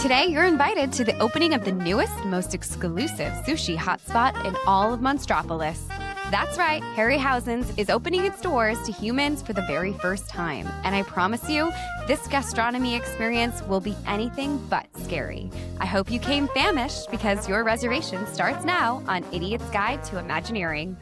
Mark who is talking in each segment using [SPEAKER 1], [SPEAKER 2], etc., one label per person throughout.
[SPEAKER 1] Today, you're invited to the opening of the newest, most exclusive sushi hotspot in all of Monstropolis. That's right, Harryhausen's is opening its doors to humans for the very first time. And I promise you, this gastronomy experience will be anything but scary. I hope you came famished because your reservation starts now on Idiot's Guide to Imagineering.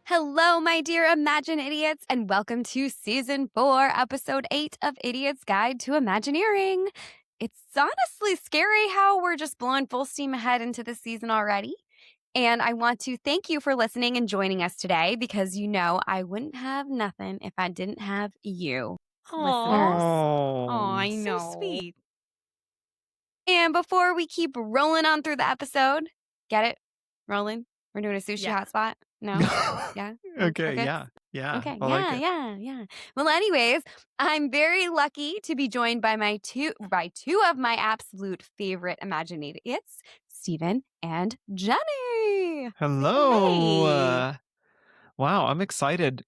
[SPEAKER 1] Hello, my dear Imagine Idiots, and welcome to Season 4, Episode 8 of Idiot's Guide to Imagineering. It's honestly scary how we're just blowing full steam ahead into the season already. And I want to thank you for listening and joining us today because you know I wouldn't have nothing if I didn't have you, listeners. Oh, I know.
[SPEAKER 2] So sweet.
[SPEAKER 1] And before we keep rolling on through the episode, get it? Rolling? We're doing a sushi hotspot? No? Yeah?
[SPEAKER 3] Okay, yeah.
[SPEAKER 1] Okay,
[SPEAKER 3] I like it.
[SPEAKER 1] yeah. Well, anyways, I'm very lucky to be joined by two of my absolute favorite Imagineers, Stephen and Jenny.
[SPEAKER 3] Hello. Wow, I'm excited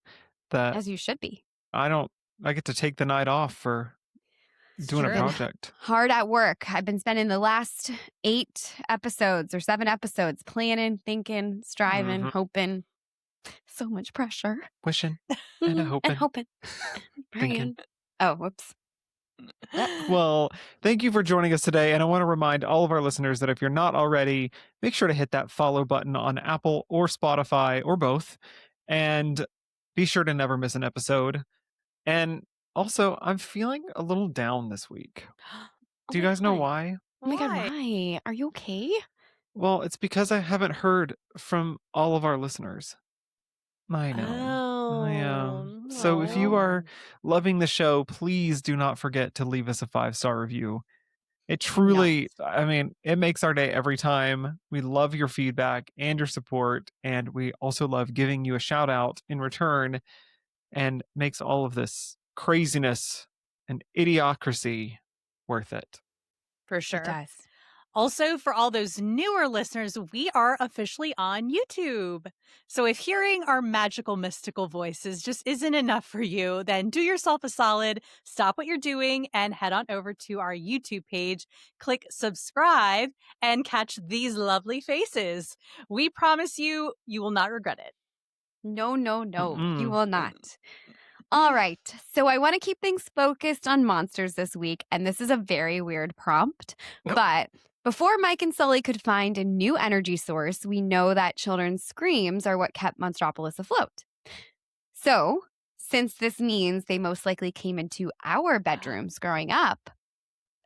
[SPEAKER 3] that
[SPEAKER 1] As you should be.
[SPEAKER 3] I get to take the night off for doing a
[SPEAKER 1] Been
[SPEAKER 3] project.
[SPEAKER 1] hard at work. I've been spending the last 7 episodes planning, thinking, striving, hoping. So much pressure.
[SPEAKER 3] Wishing and hoping.
[SPEAKER 1] And hoping. Praying.
[SPEAKER 3] Thinking.
[SPEAKER 1] Oh, whoops.
[SPEAKER 3] Well, thank you for joining us today. And I want to remind all of our listeners that if you're not already, make sure to hit that follow button on Apple or Spotify or both. And be sure to never miss an episode. And also, I'm feeling a little down this week. Do you guys know why?
[SPEAKER 1] Oh my God, why? Are you okay?
[SPEAKER 3] Well, it's because I haven't heard from all of our listeners. I know. So if you are loving the show, please do not forget to leave us a 5-star review. It truly, it makes our day every time. We love your feedback and your support, and we also love giving you a shout out in return, and makes all of this craziness and idiocracy worth it.
[SPEAKER 2] For sure.
[SPEAKER 1] It does.
[SPEAKER 2] Also, for all those newer listeners, we are officially on YouTube. So if hearing our magical, mystical voices just isn't enough for you, then do yourself a solid, stop what you're doing, and head on over to our YouTube page, click subscribe, and catch these lovely faces. We promise you, you will not regret it.
[SPEAKER 1] No, you will not. All right, so I want to keep things focused on monsters this week, and this is a very weird prompt, but before Mike and Sully could find a new energy source, we know that children's screams are what kept Monstropolis afloat. So, since this means they most likely came into our bedrooms growing up,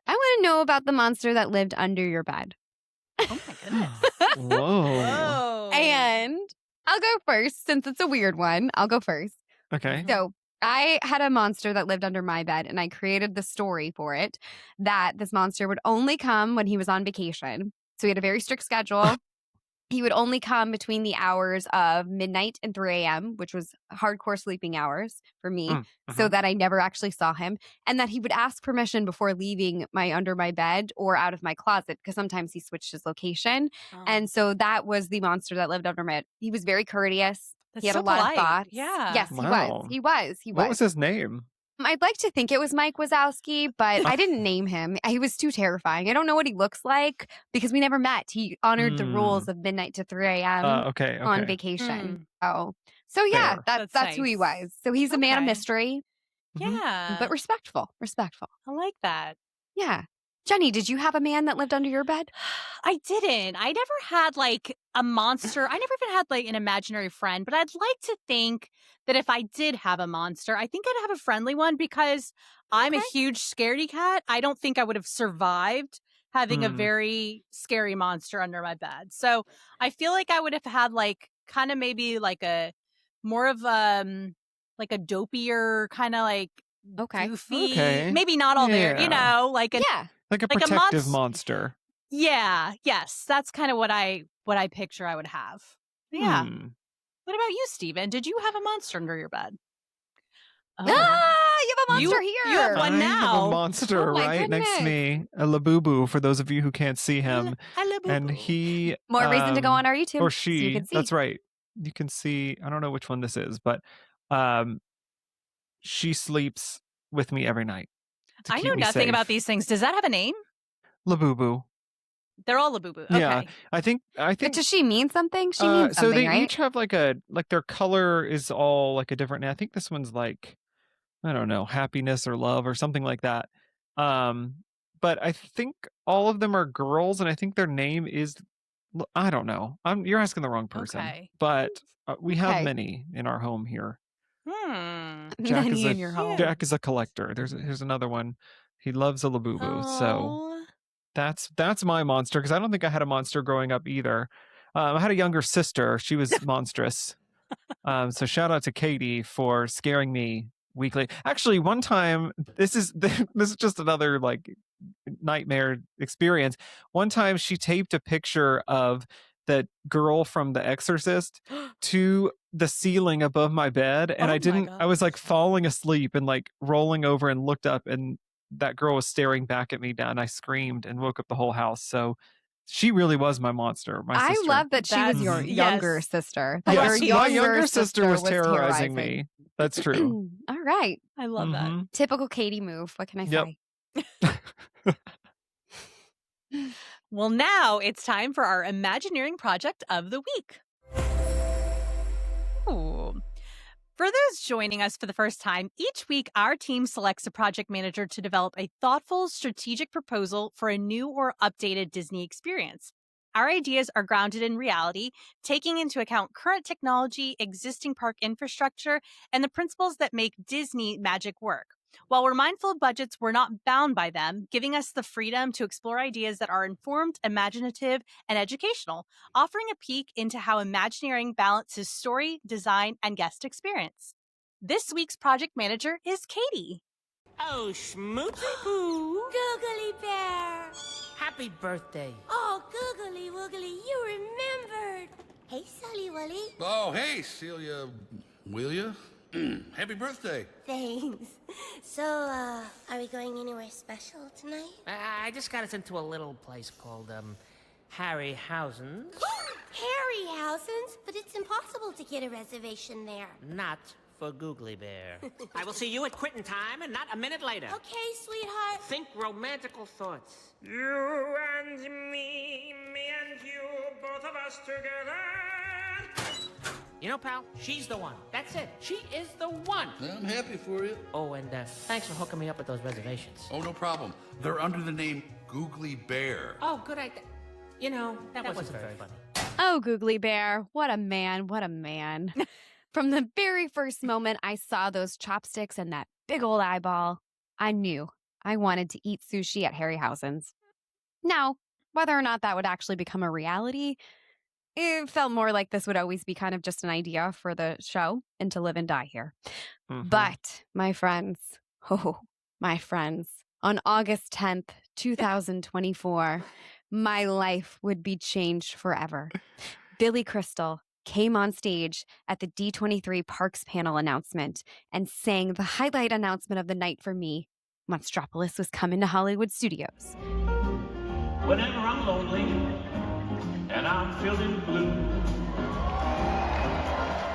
[SPEAKER 1] I want to know about the monster that lived under your bed.
[SPEAKER 2] Oh my goodness.
[SPEAKER 3] Whoa.
[SPEAKER 1] And I'll go first, since it's a weird one. I'll go first.
[SPEAKER 3] Okay.
[SPEAKER 1] So I had a monster that lived under my bed, and I created the story for it that this monster would only come when he was on vacation. So he had a very strict schedule. He would only come between the hours of midnight and 3 a.m., which was hardcore sleeping hours for me, so that I never actually saw him. And that he would ask permission before leaving under my bed or out of my closet, because sometimes he switched his location.
[SPEAKER 2] Oh.
[SPEAKER 1] And so that was the monster that lived under my bed. He was very courteous.
[SPEAKER 2] That's
[SPEAKER 1] He had
[SPEAKER 2] so
[SPEAKER 1] a lot
[SPEAKER 2] polite.
[SPEAKER 1] of thoughts.
[SPEAKER 2] Yeah.
[SPEAKER 1] Yes,
[SPEAKER 3] Wow.
[SPEAKER 1] he was.
[SPEAKER 3] What was his name?
[SPEAKER 1] I'd like to think it was Mike Wazowski, but I didn't name him. He was too terrifying. I don't know what he looks like because we never met. He honored the rules of midnight to 3 a.m.
[SPEAKER 3] Okay.
[SPEAKER 1] on vacation. So yeah,
[SPEAKER 3] Fair.
[SPEAKER 1] that's who he was. So he's a man of mystery.
[SPEAKER 2] Yeah.
[SPEAKER 1] But respectful.
[SPEAKER 2] I like that.
[SPEAKER 1] Yeah. Jenny, did you have a man that lived under your bed?
[SPEAKER 2] I didn't. I never had like a monster. I never even had like an imaginary friend, but I'd like to think that if I did have a monster, I think I'd have a friendly one because I'm a huge scaredy cat. I don't think I would have survived having a very scary monster under my bed. So I feel like I would have had like kind of maybe like a more of like a dopier kind of like goofy, maybe not all there, you know, like a
[SPEAKER 3] like a protective monster.
[SPEAKER 2] Yeah, yes, that's kind of what I picture I would have. Yeah. What about you, Steven? Did you have a monster under your bed?
[SPEAKER 1] Ah, you have a monster here.
[SPEAKER 2] You have one now.
[SPEAKER 3] I have a monster right next to me, a Labubu, for those of you who can't see him. And he...
[SPEAKER 1] More reason to go on our YouTube.
[SPEAKER 3] Or she.
[SPEAKER 1] So you can see.
[SPEAKER 3] That's right. You can see. I don't know which one this is, but she sleeps with me every night.
[SPEAKER 2] I know nothing about these things. Does that have a name?
[SPEAKER 3] Labubu.
[SPEAKER 2] They're all Labubu. Okay.
[SPEAKER 3] Yeah, I think.
[SPEAKER 1] But does she mean something? She means something,
[SPEAKER 3] so they
[SPEAKER 1] right?
[SPEAKER 3] each have like their color is all like a different. I think this one's like, I don't know, happiness or love or something like that. But I think all of them are girls, and I think their name is, I don't know. You're asking the wrong person.
[SPEAKER 2] Okay.
[SPEAKER 3] But we have many in our home here. Jack
[SPEAKER 1] Many in your home.
[SPEAKER 3] Jack is a collector. Here's another one. He loves a Labubu. So that's my monster, because I don't think I had a monster growing up either. I had a younger sister. She was monstrous. So shout out to Kaity for scaring me weekly. Actually, one time, this is just another like nightmare experience. One time she taped a picture of the girl from The Exorcist to the ceiling above my bed, and I was like falling asleep and like rolling over and looked up, and that girl was staring back at me down. I screamed and woke up the whole house. So she really was my monster. My sister.
[SPEAKER 1] I love that she was your younger sister. That
[SPEAKER 3] Yes,
[SPEAKER 1] your
[SPEAKER 3] my younger sister was terrorizing me. That's true.
[SPEAKER 1] All right.
[SPEAKER 2] I love that.
[SPEAKER 1] Typical Kaity move. What can I say?
[SPEAKER 2] Well, now it's time for our Imagineering project of the week. Ooh. For those joining us for the first time, each week our team selects a project manager to develop a thoughtful, strategic proposal for a new or updated Disney experience. Our ideas are grounded in reality, taking into account current technology, existing park infrastructure, and the principles that make Disney magic work. While we're mindful of budgets, we're not bound by them, giving us the freedom to explore ideas that are informed, imaginative, and educational, offering a peek into how Imagineering balances story, design, and guest experience. This week's project manager is Kaity.
[SPEAKER 4] Oh, schmoozy poo.
[SPEAKER 5] Googly Bear.
[SPEAKER 4] Happy birthday.
[SPEAKER 5] Oh, Googly Woogly, you remembered. Hey, Sully Wooly.
[SPEAKER 6] Oh, hey, Celia Willia. Happy birthday.
[SPEAKER 5] Thanks. So, are we going anywhere special tonight?
[SPEAKER 4] I just got us into a little place called, Harryhausen.
[SPEAKER 5] Harryhousen's? But it's impossible to get a reservation there.
[SPEAKER 4] Not for Googly Bear. I will see you at quitting time and not a minute later.
[SPEAKER 5] Okay, sweetheart.
[SPEAKER 4] Think romantical thoughts. You and me and you, both of us together. You know, pal, she's the one. That's it. She is the one.
[SPEAKER 6] I'm happy for you.
[SPEAKER 4] Oh, and thanks for hooking me up with those reservations.
[SPEAKER 6] Oh, no problem. They're under the name Googly Bear.
[SPEAKER 4] Oh, good idea. You know, that wasn't very funny.
[SPEAKER 1] Oh, Googly Bear. What a man. What a man. From the very first moment I saw those chopsticks and that big old eyeball, I knew I wanted to eat sushi at Harryhausen's. Now, whether or not that would actually become a reality, it felt more like this would always be kind of just an idea for the show and to live and die here. But, my friends, on August 10th, 2024, my life would be changed forever. Billy Crystal came on stage at the D23 Parks panel announcement and sang the highlight announcement of the night for me. Monstropolis was coming to Hollywood Studios.
[SPEAKER 7] Whenever I'm lonely and I'm feeling blue,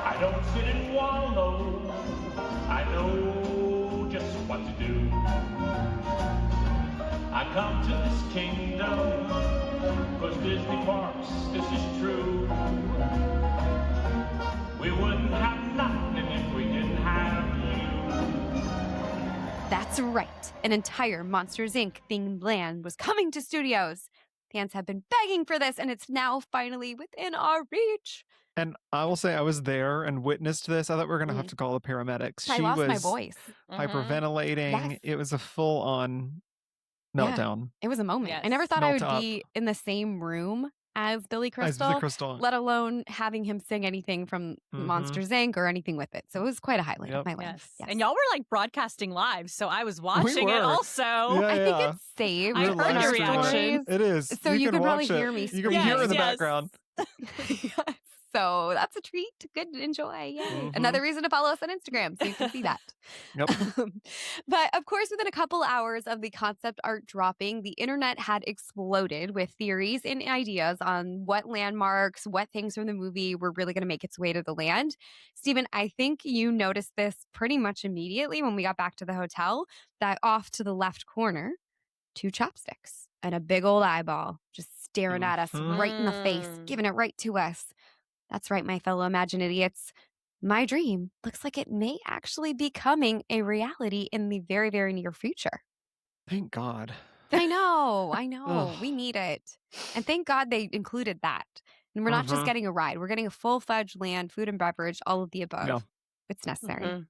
[SPEAKER 7] I don't sit and wallow, I know just what to do. I come to this kingdom, 'cause Disney Parks, this is true. We wouldn't have nothing if we didn't have you.
[SPEAKER 1] That's right. An entire Monsters, Inc. themed land was coming to studios. Fans have been begging for this, and it's now finally within our reach.
[SPEAKER 3] And I will say I was there and witnessed this. I thought we were going to have to call the paramedics.
[SPEAKER 1] I lost my voice.
[SPEAKER 3] Hyperventilating.
[SPEAKER 1] Yes.
[SPEAKER 3] It was a full-on meltdown.
[SPEAKER 1] It was a moment.
[SPEAKER 2] Yes.
[SPEAKER 1] I never thought
[SPEAKER 3] Melt
[SPEAKER 1] I would be in the same room as Billy Crystal,
[SPEAKER 3] As the Crystal.
[SPEAKER 1] let alone having him sing anything from Monsters, Inc. or anything with it. So it was quite a highlight of my life.
[SPEAKER 2] Yes. And y'all were like broadcasting live, so I was watching it
[SPEAKER 3] were.
[SPEAKER 2] also.
[SPEAKER 3] Yeah,
[SPEAKER 1] I think it's saved.
[SPEAKER 2] I
[SPEAKER 1] in
[SPEAKER 2] heard
[SPEAKER 1] our
[SPEAKER 2] your reaction.
[SPEAKER 1] stories.
[SPEAKER 3] It is.
[SPEAKER 1] So you can probably
[SPEAKER 3] watch it.
[SPEAKER 1] hear me
[SPEAKER 3] You can
[SPEAKER 1] scream.
[SPEAKER 3] hear it in the
[SPEAKER 2] Yes.
[SPEAKER 3] background.
[SPEAKER 1] Yes. So that's a treat. Good to enjoy. Yay.
[SPEAKER 3] Mhm.
[SPEAKER 1] Another reason to follow us on Instagram so you can see that.
[SPEAKER 3] Yep.
[SPEAKER 1] But of course, within a couple hours of the concept art dropping, the internet had exploded with theories and ideas on what landmarks, what things from the movie were really going to make its way to the land. Stephen, I think you noticed this pretty much immediately when we got back to the hotel, that off to the left corner, 2 chopsticks and a big old eyeball just staring at us right in the face, giving it right to us. That's right, my fellow Imagine idiots. My dream looks like it may actually be coming a reality in the very, very near future.
[SPEAKER 3] Thank God.
[SPEAKER 1] I know. We
[SPEAKER 3] Ugh.
[SPEAKER 1] need it. And thank God they included that. And we're not just getting a ride. We're getting a full-fledged land, food and beverage, all of the above.
[SPEAKER 3] Yeah.
[SPEAKER 1] It's necessary.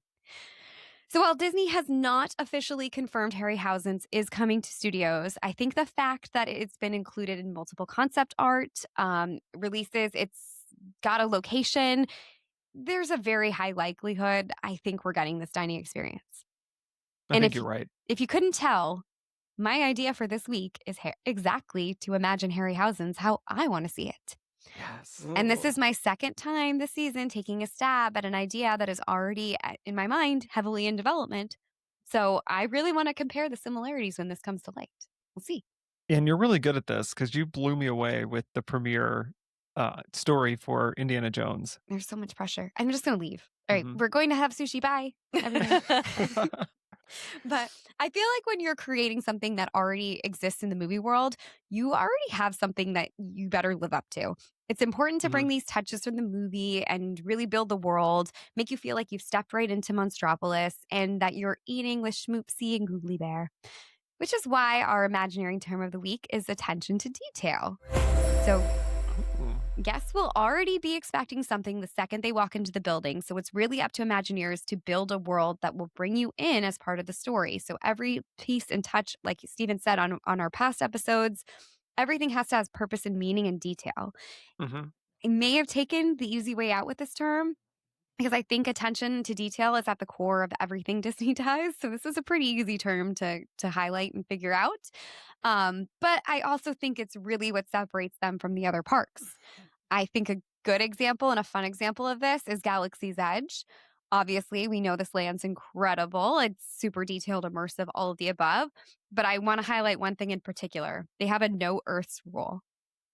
[SPEAKER 1] So while Disney has not officially confirmed Harryhausen's is coming to studios, I think the fact that it's been included in multiple concept art releases, it's got a location, there's a very high likelihood I think we're getting this dining experience.
[SPEAKER 3] I think you're right.
[SPEAKER 1] If you couldn't tell, my idea for this week is exactly to imagine Harryhausen's how I want to see it.
[SPEAKER 3] Yes.
[SPEAKER 1] And this is my second time this season taking a stab at an idea that is already, in my mind, heavily in development. So I really want to compare the similarities when this comes to light. We'll see.
[SPEAKER 3] And you're really good at this because you blew me away with the premiere story for Indiana Jones.
[SPEAKER 1] There's so much pressure. I'm just going to leave. All right, we're going to have sushi. Bye, everyone. But I feel like when you're creating something that already exists in the movie world, you already have something that you better live up to. It's important to bring these touches from the movie and really build the world, make you feel like you've stepped right into Monstropolis and that you're eating with Schmoopsy and Googly Bear, which is why our Imagineering term of the week is attention to detail. So guests will already be expecting something the second they walk into the building. So it's really up to Imagineers to build a world that will bring you in as part of the story. So every piece and touch, like Stephen said on our past episodes, everything has to have purpose and meaning and detail. I may have taken the easy way out with this term because I think attention to detail is at the core of everything Disney does. So this is a pretty easy term to highlight and figure out. But I also think it's really what separates them from the other parks. I think a good example and a fun example of this is Galaxy's Edge. Obviously, we know this land's incredible. It's super detailed, immersive, all of the above. But I want to highlight one thing in particular. They have a no Earths rule.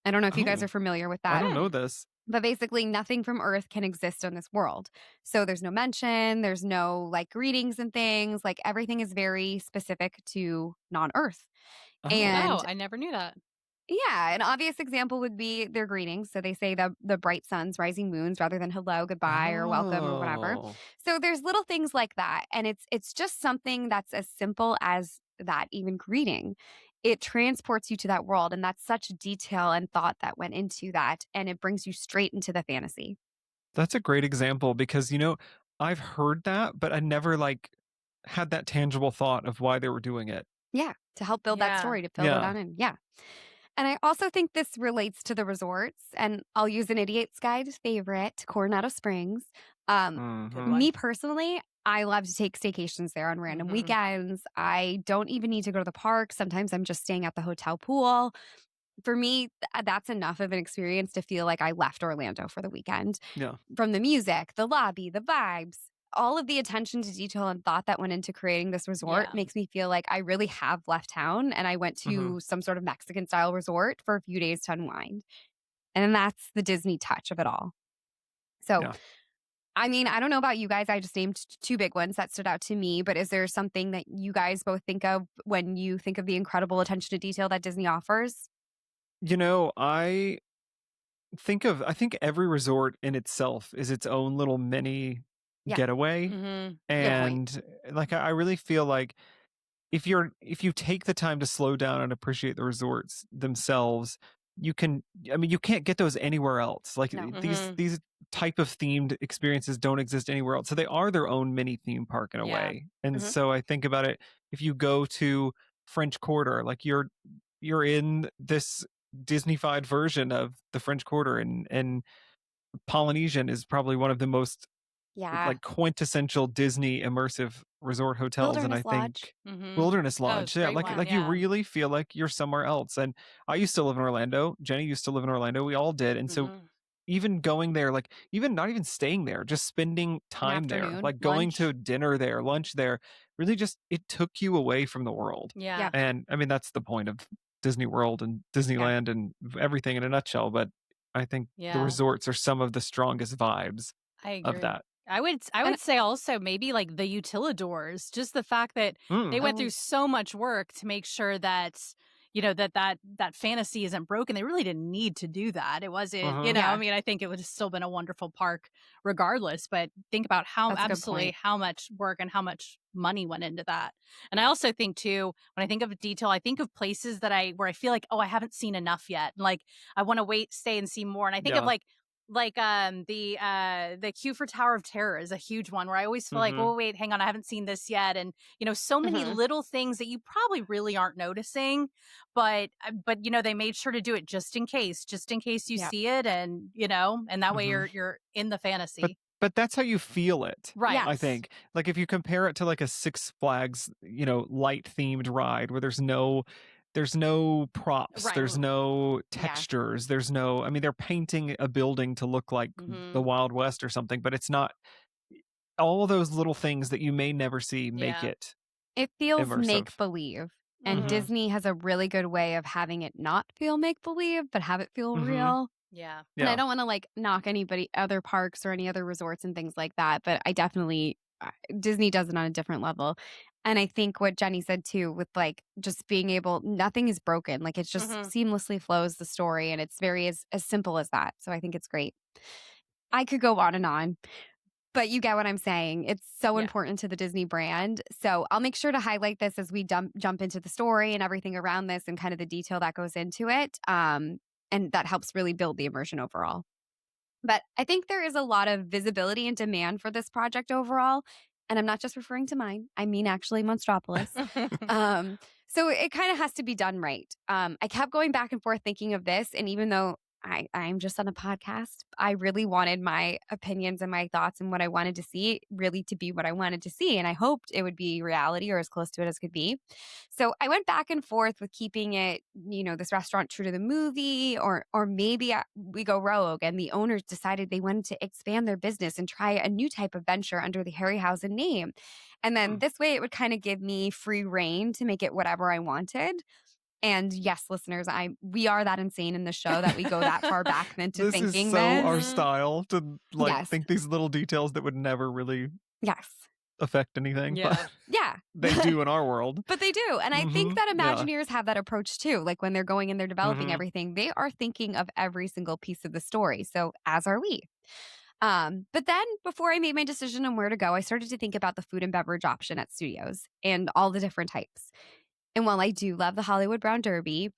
[SPEAKER 1] I don't know if you guys are familiar with that.
[SPEAKER 3] I don't know this.
[SPEAKER 1] But basically, nothing from Earth can exist on this world. So there's no mention, there's no like greetings and things. Like everything is very specific to non-Earth. And
[SPEAKER 2] I never knew that.
[SPEAKER 1] yeah, an obvious example would be their greetings. So they say the bright suns, rising moons, rather than hello, goodbye, or welcome, or whatever. So there's little things like that. And it's just something that's as simple as that, even greeting. It transports you to that world. And that's such detail and thought that went into that. And it brings you straight into the fantasy.
[SPEAKER 3] That's a great example because, I've heard that, but I never had that tangible thought of why they were doing it.
[SPEAKER 1] Yeah, to help build that story, to fill it on in. Yeah. And I also think this relates to the resorts, and I'll use an idiot's guide's favorite, Coronado Springs. Me personally, I love to take staycations there on random weekends. I don't even need to go to the park. Sometimes I'm just staying at the hotel pool. For me, that's enough of an experience to feel like I left Orlando for the weekend.
[SPEAKER 3] Yeah.
[SPEAKER 1] From the music, the lobby, the vibes, all of the attention to detail and thought that went into creating this resort makes me feel like I really have left town and I went to some sort of Mexican style resort for a few days to unwind. And that's the Disney touch of it all. So, I mean, I don't know about you guys. I just named 2 big ones that stood out to me, but is there something that you guys both think of when you think of the incredible attention to detail that Disney offers?
[SPEAKER 3] I think every resort in itself is its own little mini getaway. And I really feel like if you take the time to slow down and appreciate the resorts themselves, you can't get those anywhere else. These type of themed experiences don't exist anywhere else. So they are their own mini theme park in a way. And so I think about it, if you go to French Quarter, you're in this Disney-fied version of the French Quarter, and Polynesian is probably one of the most quintessential Disney immersive resort hotels.
[SPEAKER 1] Wilderness
[SPEAKER 3] And I
[SPEAKER 1] Lodge.
[SPEAKER 3] think Wilderness Lodge. You really feel like you're somewhere else. And I used to live in Orlando. Jenny used to live in Orlando. We all did. And so even going there, like even not even staying there, just spending time there,
[SPEAKER 1] afternoon,
[SPEAKER 3] like going
[SPEAKER 1] lunch.
[SPEAKER 3] to dinner there, lunch there, really just it took you away from the world.
[SPEAKER 2] Yeah.
[SPEAKER 3] And I mean, that's the point of Disney World and Disneyland and everything in a nutshell. But I think the resorts are some of the strongest vibes
[SPEAKER 2] I agree.
[SPEAKER 3] of that.
[SPEAKER 2] I would say also maybe like the utilidors, just the fact that they went through so much work to make sure that that fantasy isn't broken. They really didn't need to do that. It wasn't, I mean, I think it would have still been a wonderful park regardless, but think about how much work and how much money went into that. And I also think too, when I think of detail, I think of places where I feel like, oh, I haven't seen enough yet. Like I want to stay and see more. And I think of like the queue for Tower of Terror is a huge one where I always feel like, oh wait, hang on, I haven't seen this yet. And so many little things that you probably really aren't noticing, but they made sure to do it just in case you see it, and and that way you're in the fantasy.
[SPEAKER 3] But that's how you feel it,
[SPEAKER 2] right?
[SPEAKER 3] I think. Like if you compare it to like a Six Flags, light themed ride where there's no props, there's no textures, there's no, I mean, they're painting a building to look like the Wild West or something, but it's not all those little things that you may never see make it.
[SPEAKER 1] It feels
[SPEAKER 3] immersive.
[SPEAKER 1] Make-believe. And Disney has a really good way of having it not feel make-believe, but have it feel real.
[SPEAKER 2] Yeah.
[SPEAKER 1] And I don't want to like knock other parks or any other resorts and things like that, but I definitely, Disney does it on a different level. And I think what Jenny said too, with like just being able, nothing is broken. Like it just seamlessly flows the story, and it's very as simple as that. So I think it's great. I could go on, but you get what I'm saying. It's so important to the Disney brand. So I'll make sure to highlight this as we jump into the story and everything around this and kind of the detail that goes into it. And that helps really build the immersion overall. But I think there is a lot of visibility and demand for this project overall. And I'm not just referring to mine. I mean, actually, Monstropolis. So it kind of has to be done right. I kept going back and forth thinking of this. And even though I'm just on a podcast, I really wanted my opinions and my thoughts and what I wanted to see really to be what I wanted to see. And I hoped it would be reality or as close to it as could be. So I went back and forth with keeping it, this restaurant true to the movie, or maybe we go rogue and the owners decided they wanted to expand their business and try a new type of venture under the Harryhausen name. And then this way it would kind of give me free reign to make it whatever I wanted. And yes, listeners, we are that insane in the show that we go that far back into thinking
[SPEAKER 3] this. Is so our style to think these little details that would never really affect anything.
[SPEAKER 2] Yeah.
[SPEAKER 3] But they do in our world.
[SPEAKER 1] But they do. And I think that Imagineers have that approach too. Like when they're going and they're developing everything, they are thinking of every single piece of the story. So as are we. But then before I made my decision on where to go, I started to think about the food and beverage option at studios and all the different types. And while I do love the Hollywood Brown Derby,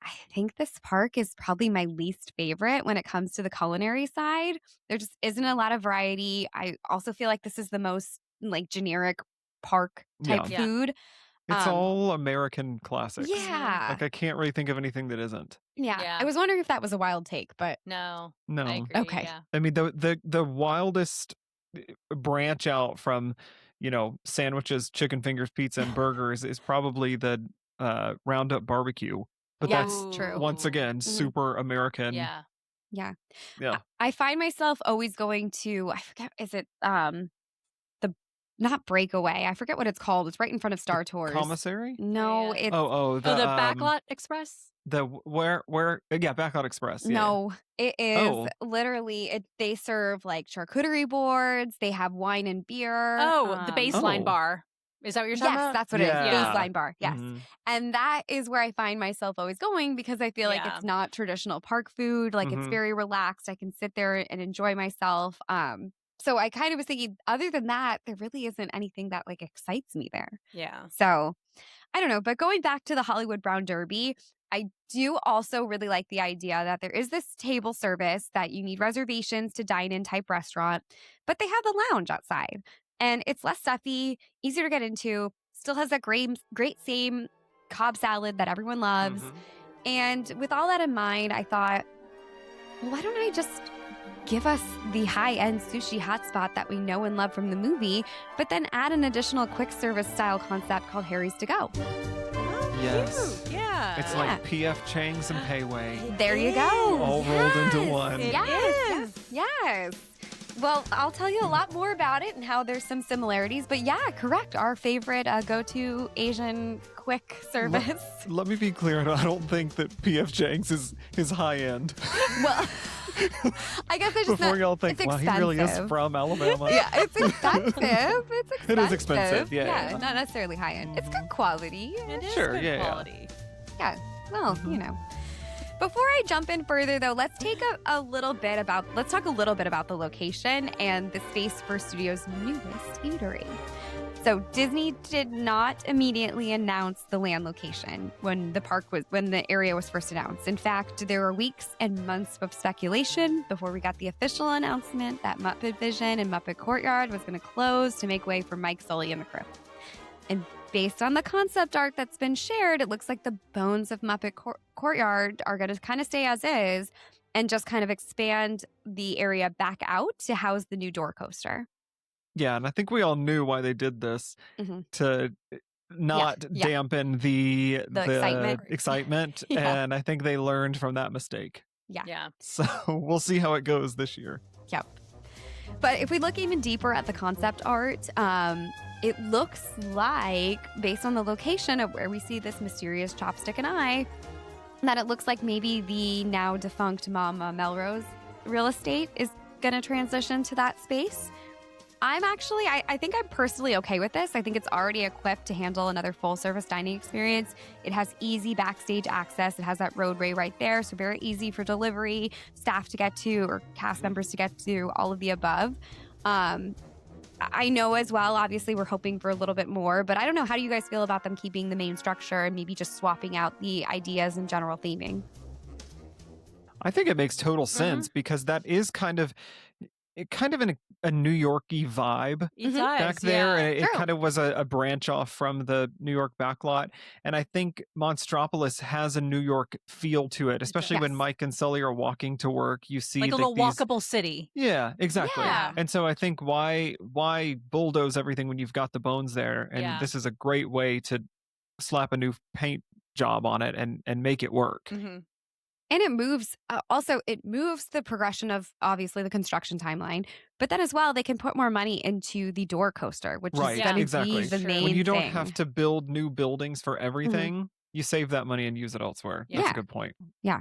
[SPEAKER 1] I think this park is probably my least favorite when it comes to the culinary side. There just isn't a lot of variety. I also feel like this is the most like generic park type food.
[SPEAKER 3] It's all American classics.
[SPEAKER 1] Yeah.
[SPEAKER 3] Like I can't really think of anything that isn't.
[SPEAKER 1] Yeah. I was wondering if that was a wild take, but
[SPEAKER 2] no.
[SPEAKER 3] I
[SPEAKER 2] agree,
[SPEAKER 1] okay.
[SPEAKER 2] Yeah.
[SPEAKER 3] I mean the wildest branch out from sandwiches, chicken fingers, pizza, and burgers is probably the Roundup barbecue. But that's
[SPEAKER 1] true.
[SPEAKER 3] Once again, super American.
[SPEAKER 2] Yeah.
[SPEAKER 1] Yeah.
[SPEAKER 3] Yeah.
[SPEAKER 1] I find myself always going to, I forget, is it not Breakaway? I forget what it's called. It's right in front of Star Tours.
[SPEAKER 3] Commissary?
[SPEAKER 1] No, it's
[SPEAKER 2] the Backlot Express?
[SPEAKER 3] Backlot Express. Yeah.
[SPEAKER 1] No, it is literally they serve like charcuterie boards. They have wine and beer.
[SPEAKER 2] The baseline bar. Is that what you're talking about?
[SPEAKER 1] Yes, that's what it is.
[SPEAKER 3] Yeah.
[SPEAKER 1] Baseline bar. Yes. And that is where I find myself always going because I feel like it's not traditional park food. Like it's very relaxed. I can sit there and enjoy myself. So I kind of was thinking, other than that, there really isn't anything that like excites me there.
[SPEAKER 2] Yeah.
[SPEAKER 1] So I don't know. But going back to the Hollywood Brown Derby, I do also really like the idea that there is this table service that you need reservations to dine in type restaurant, but they have the lounge outside and it's less stuffy, easier to get into, still has that great same Cobb salad that everyone loves. And with all that in mind, I thought, well, why don't I just give us the high-end sushi hotspot that we know and love from the movie, but then add an additional quick service style concept called Harry's To Go.
[SPEAKER 3] Yes.
[SPEAKER 2] Yeah. Yeah.
[SPEAKER 3] It's like P.F. Chang's and Pei Wei
[SPEAKER 1] There you go.
[SPEAKER 3] all rolled into one.
[SPEAKER 2] It
[SPEAKER 1] Yes,
[SPEAKER 2] is.
[SPEAKER 1] yes. Well, I'll tell you a lot more about it and how there's some similarities. But yeah, correct. Our favorite go-to Asian quick service.
[SPEAKER 3] Let me be clear. I don't think that P.F. Chang's is high end.
[SPEAKER 1] Well, I guess I just
[SPEAKER 3] Before y'all think,
[SPEAKER 1] it's
[SPEAKER 3] wow, he really is
[SPEAKER 1] expensive.
[SPEAKER 3] from Alabama.
[SPEAKER 1] Yeah, it's expensive. It's expensive.
[SPEAKER 3] It is expensive, yeah.
[SPEAKER 1] Not necessarily high end. It's good quality.
[SPEAKER 2] It is
[SPEAKER 3] Sure,
[SPEAKER 2] good
[SPEAKER 3] yeah.
[SPEAKER 2] quality.
[SPEAKER 1] Yeah. Well, you know. Before I jump in further, though, let's talk a little bit about the location and the space for Studio's newest eatery. So Disney did not immediately announce the land location when the area was first announced. In fact, there were weeks and months of speculation before we got the official announcement that Muppet Vision and Muppet Courtyard was going to close to make way for Mike Sully and the crew. And based on the concept art that's been shared, it looks like the bones of Muppet Courtyard are going to kind of stay as is and just kind of expand the area back out to house the new door coaster.
[SPEAKER 3] Yeah, and I think we all knew why they did this to not dampen the excitement.
[SPEAKER 1] Yeah.
[SPEAKER 3] And I think they learned from that mistake.
[SPEAKER 2] Yeah.
[SPEAKER 3] So we'll see how it goes this year.
[SPEAKER 1] Yep. But if we look even deeper at the concept art, it looks like, based on the location of where we see this mysterious chopstick and eye, that it looks like maybe the now defunct Mama Melrose real estate is going to transition to that space. I think I'm personally okay with this. I think it's already equipped to handle another full-service dining experience. It has easy backstage access. It has that roadway right there, so very easy for delivery, staff to get to, or cast members to get to, all of the above. I know as well, obviously, we're hoping for a little bit more, but I don't know. How do you guys feel about them keeping the main structure and maybe just swapping out the ideas and general theming?
[SPEAKER 3] I think it makes total sense because that is kind of a New York-y vibe
[SPEAKER 2] It does,
[SPEAKER 3] back there.
[SPEAKER 2] yeah.
[SPEAKER 3] And it kind of was a branch off from the New York backlot. And I think Monstropolis has a New York feel to it, especially when Mike and Sully are walking to work. You see
[SPEAKER 2] like a little walkable city.
[SPEAKER 3] Yeah, exactly.
[SPEAKER 2] Yeah.
[SPEAKER 3] And so I think why bulldoze everything when you've got the bones there? And this is a great way to slap a new paint job on it and make it work.
[SPEAKER 1] Mm-hmm. And it moves, it moves the progression of, obviously, the construction timeline. But then as well, they can put more money into the door coaster, which is going to be the main
[SPEAKER 3] When you don't
[SPEAKER 1] thing.
[SPEAKER 3] have to build new buildings for everything, you save that money and use it elsewhere.
[SPEAKER 1] Yeah.
[SPEAKER 3] That's a good point.
[SPEAKER 1] Yeah.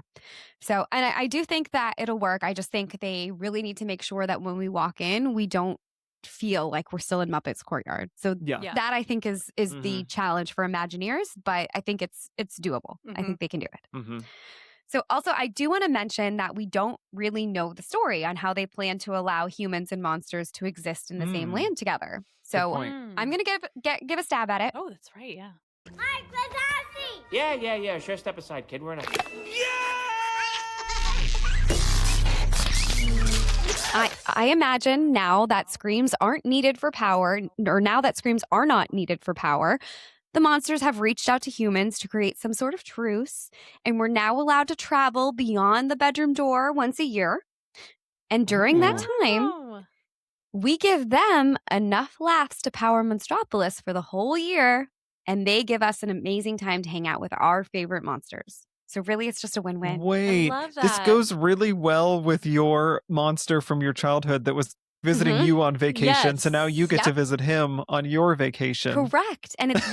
[SPEAKER 1] So, and I do think that it'll work. I just think they really need to make sure that when we walk in, we don't feel like we're still in Muppet's Courtyard. So that I think is the challenge for Imagineers, but I think it's doable. I think they can do it.
[SPEAKER 3] Mm-hmm.
[SPEAKER 1] So also, I do want to mention that we don't really know the story on how they plan to allow humans and monsters to exist in the same land together. So I'm going to give a stab at it.
[SPEAKER 2] Oh, that's right, yeah.
[SPEAKER 5] Hi, Gladassi!
[SPEAKER 4] Yeah. Sure, step aside, kid. We're in a...
[SPEAKER 1] I imagine now that screams aren't needed for power, or now that screams are not needed for power, the monsters have reached out to humans to create some sort of truce, and we're now allowed to travel beyond the bedroom door once a year. And during that time, we give them enough laughs to power Monstropolis for the whole year, and they give us an amazing time to hang out with our favorite monsters. So really, it's just a win-win.
[SPEAKER 3] Wait,
[SPEAKER 2] I love that.
[SPEAKER 3] this goes really well with your monster from your childhood that was visiting you on vacation. So now you get to visit him on your vacation.
[SPEAKER 1] Correct. And it's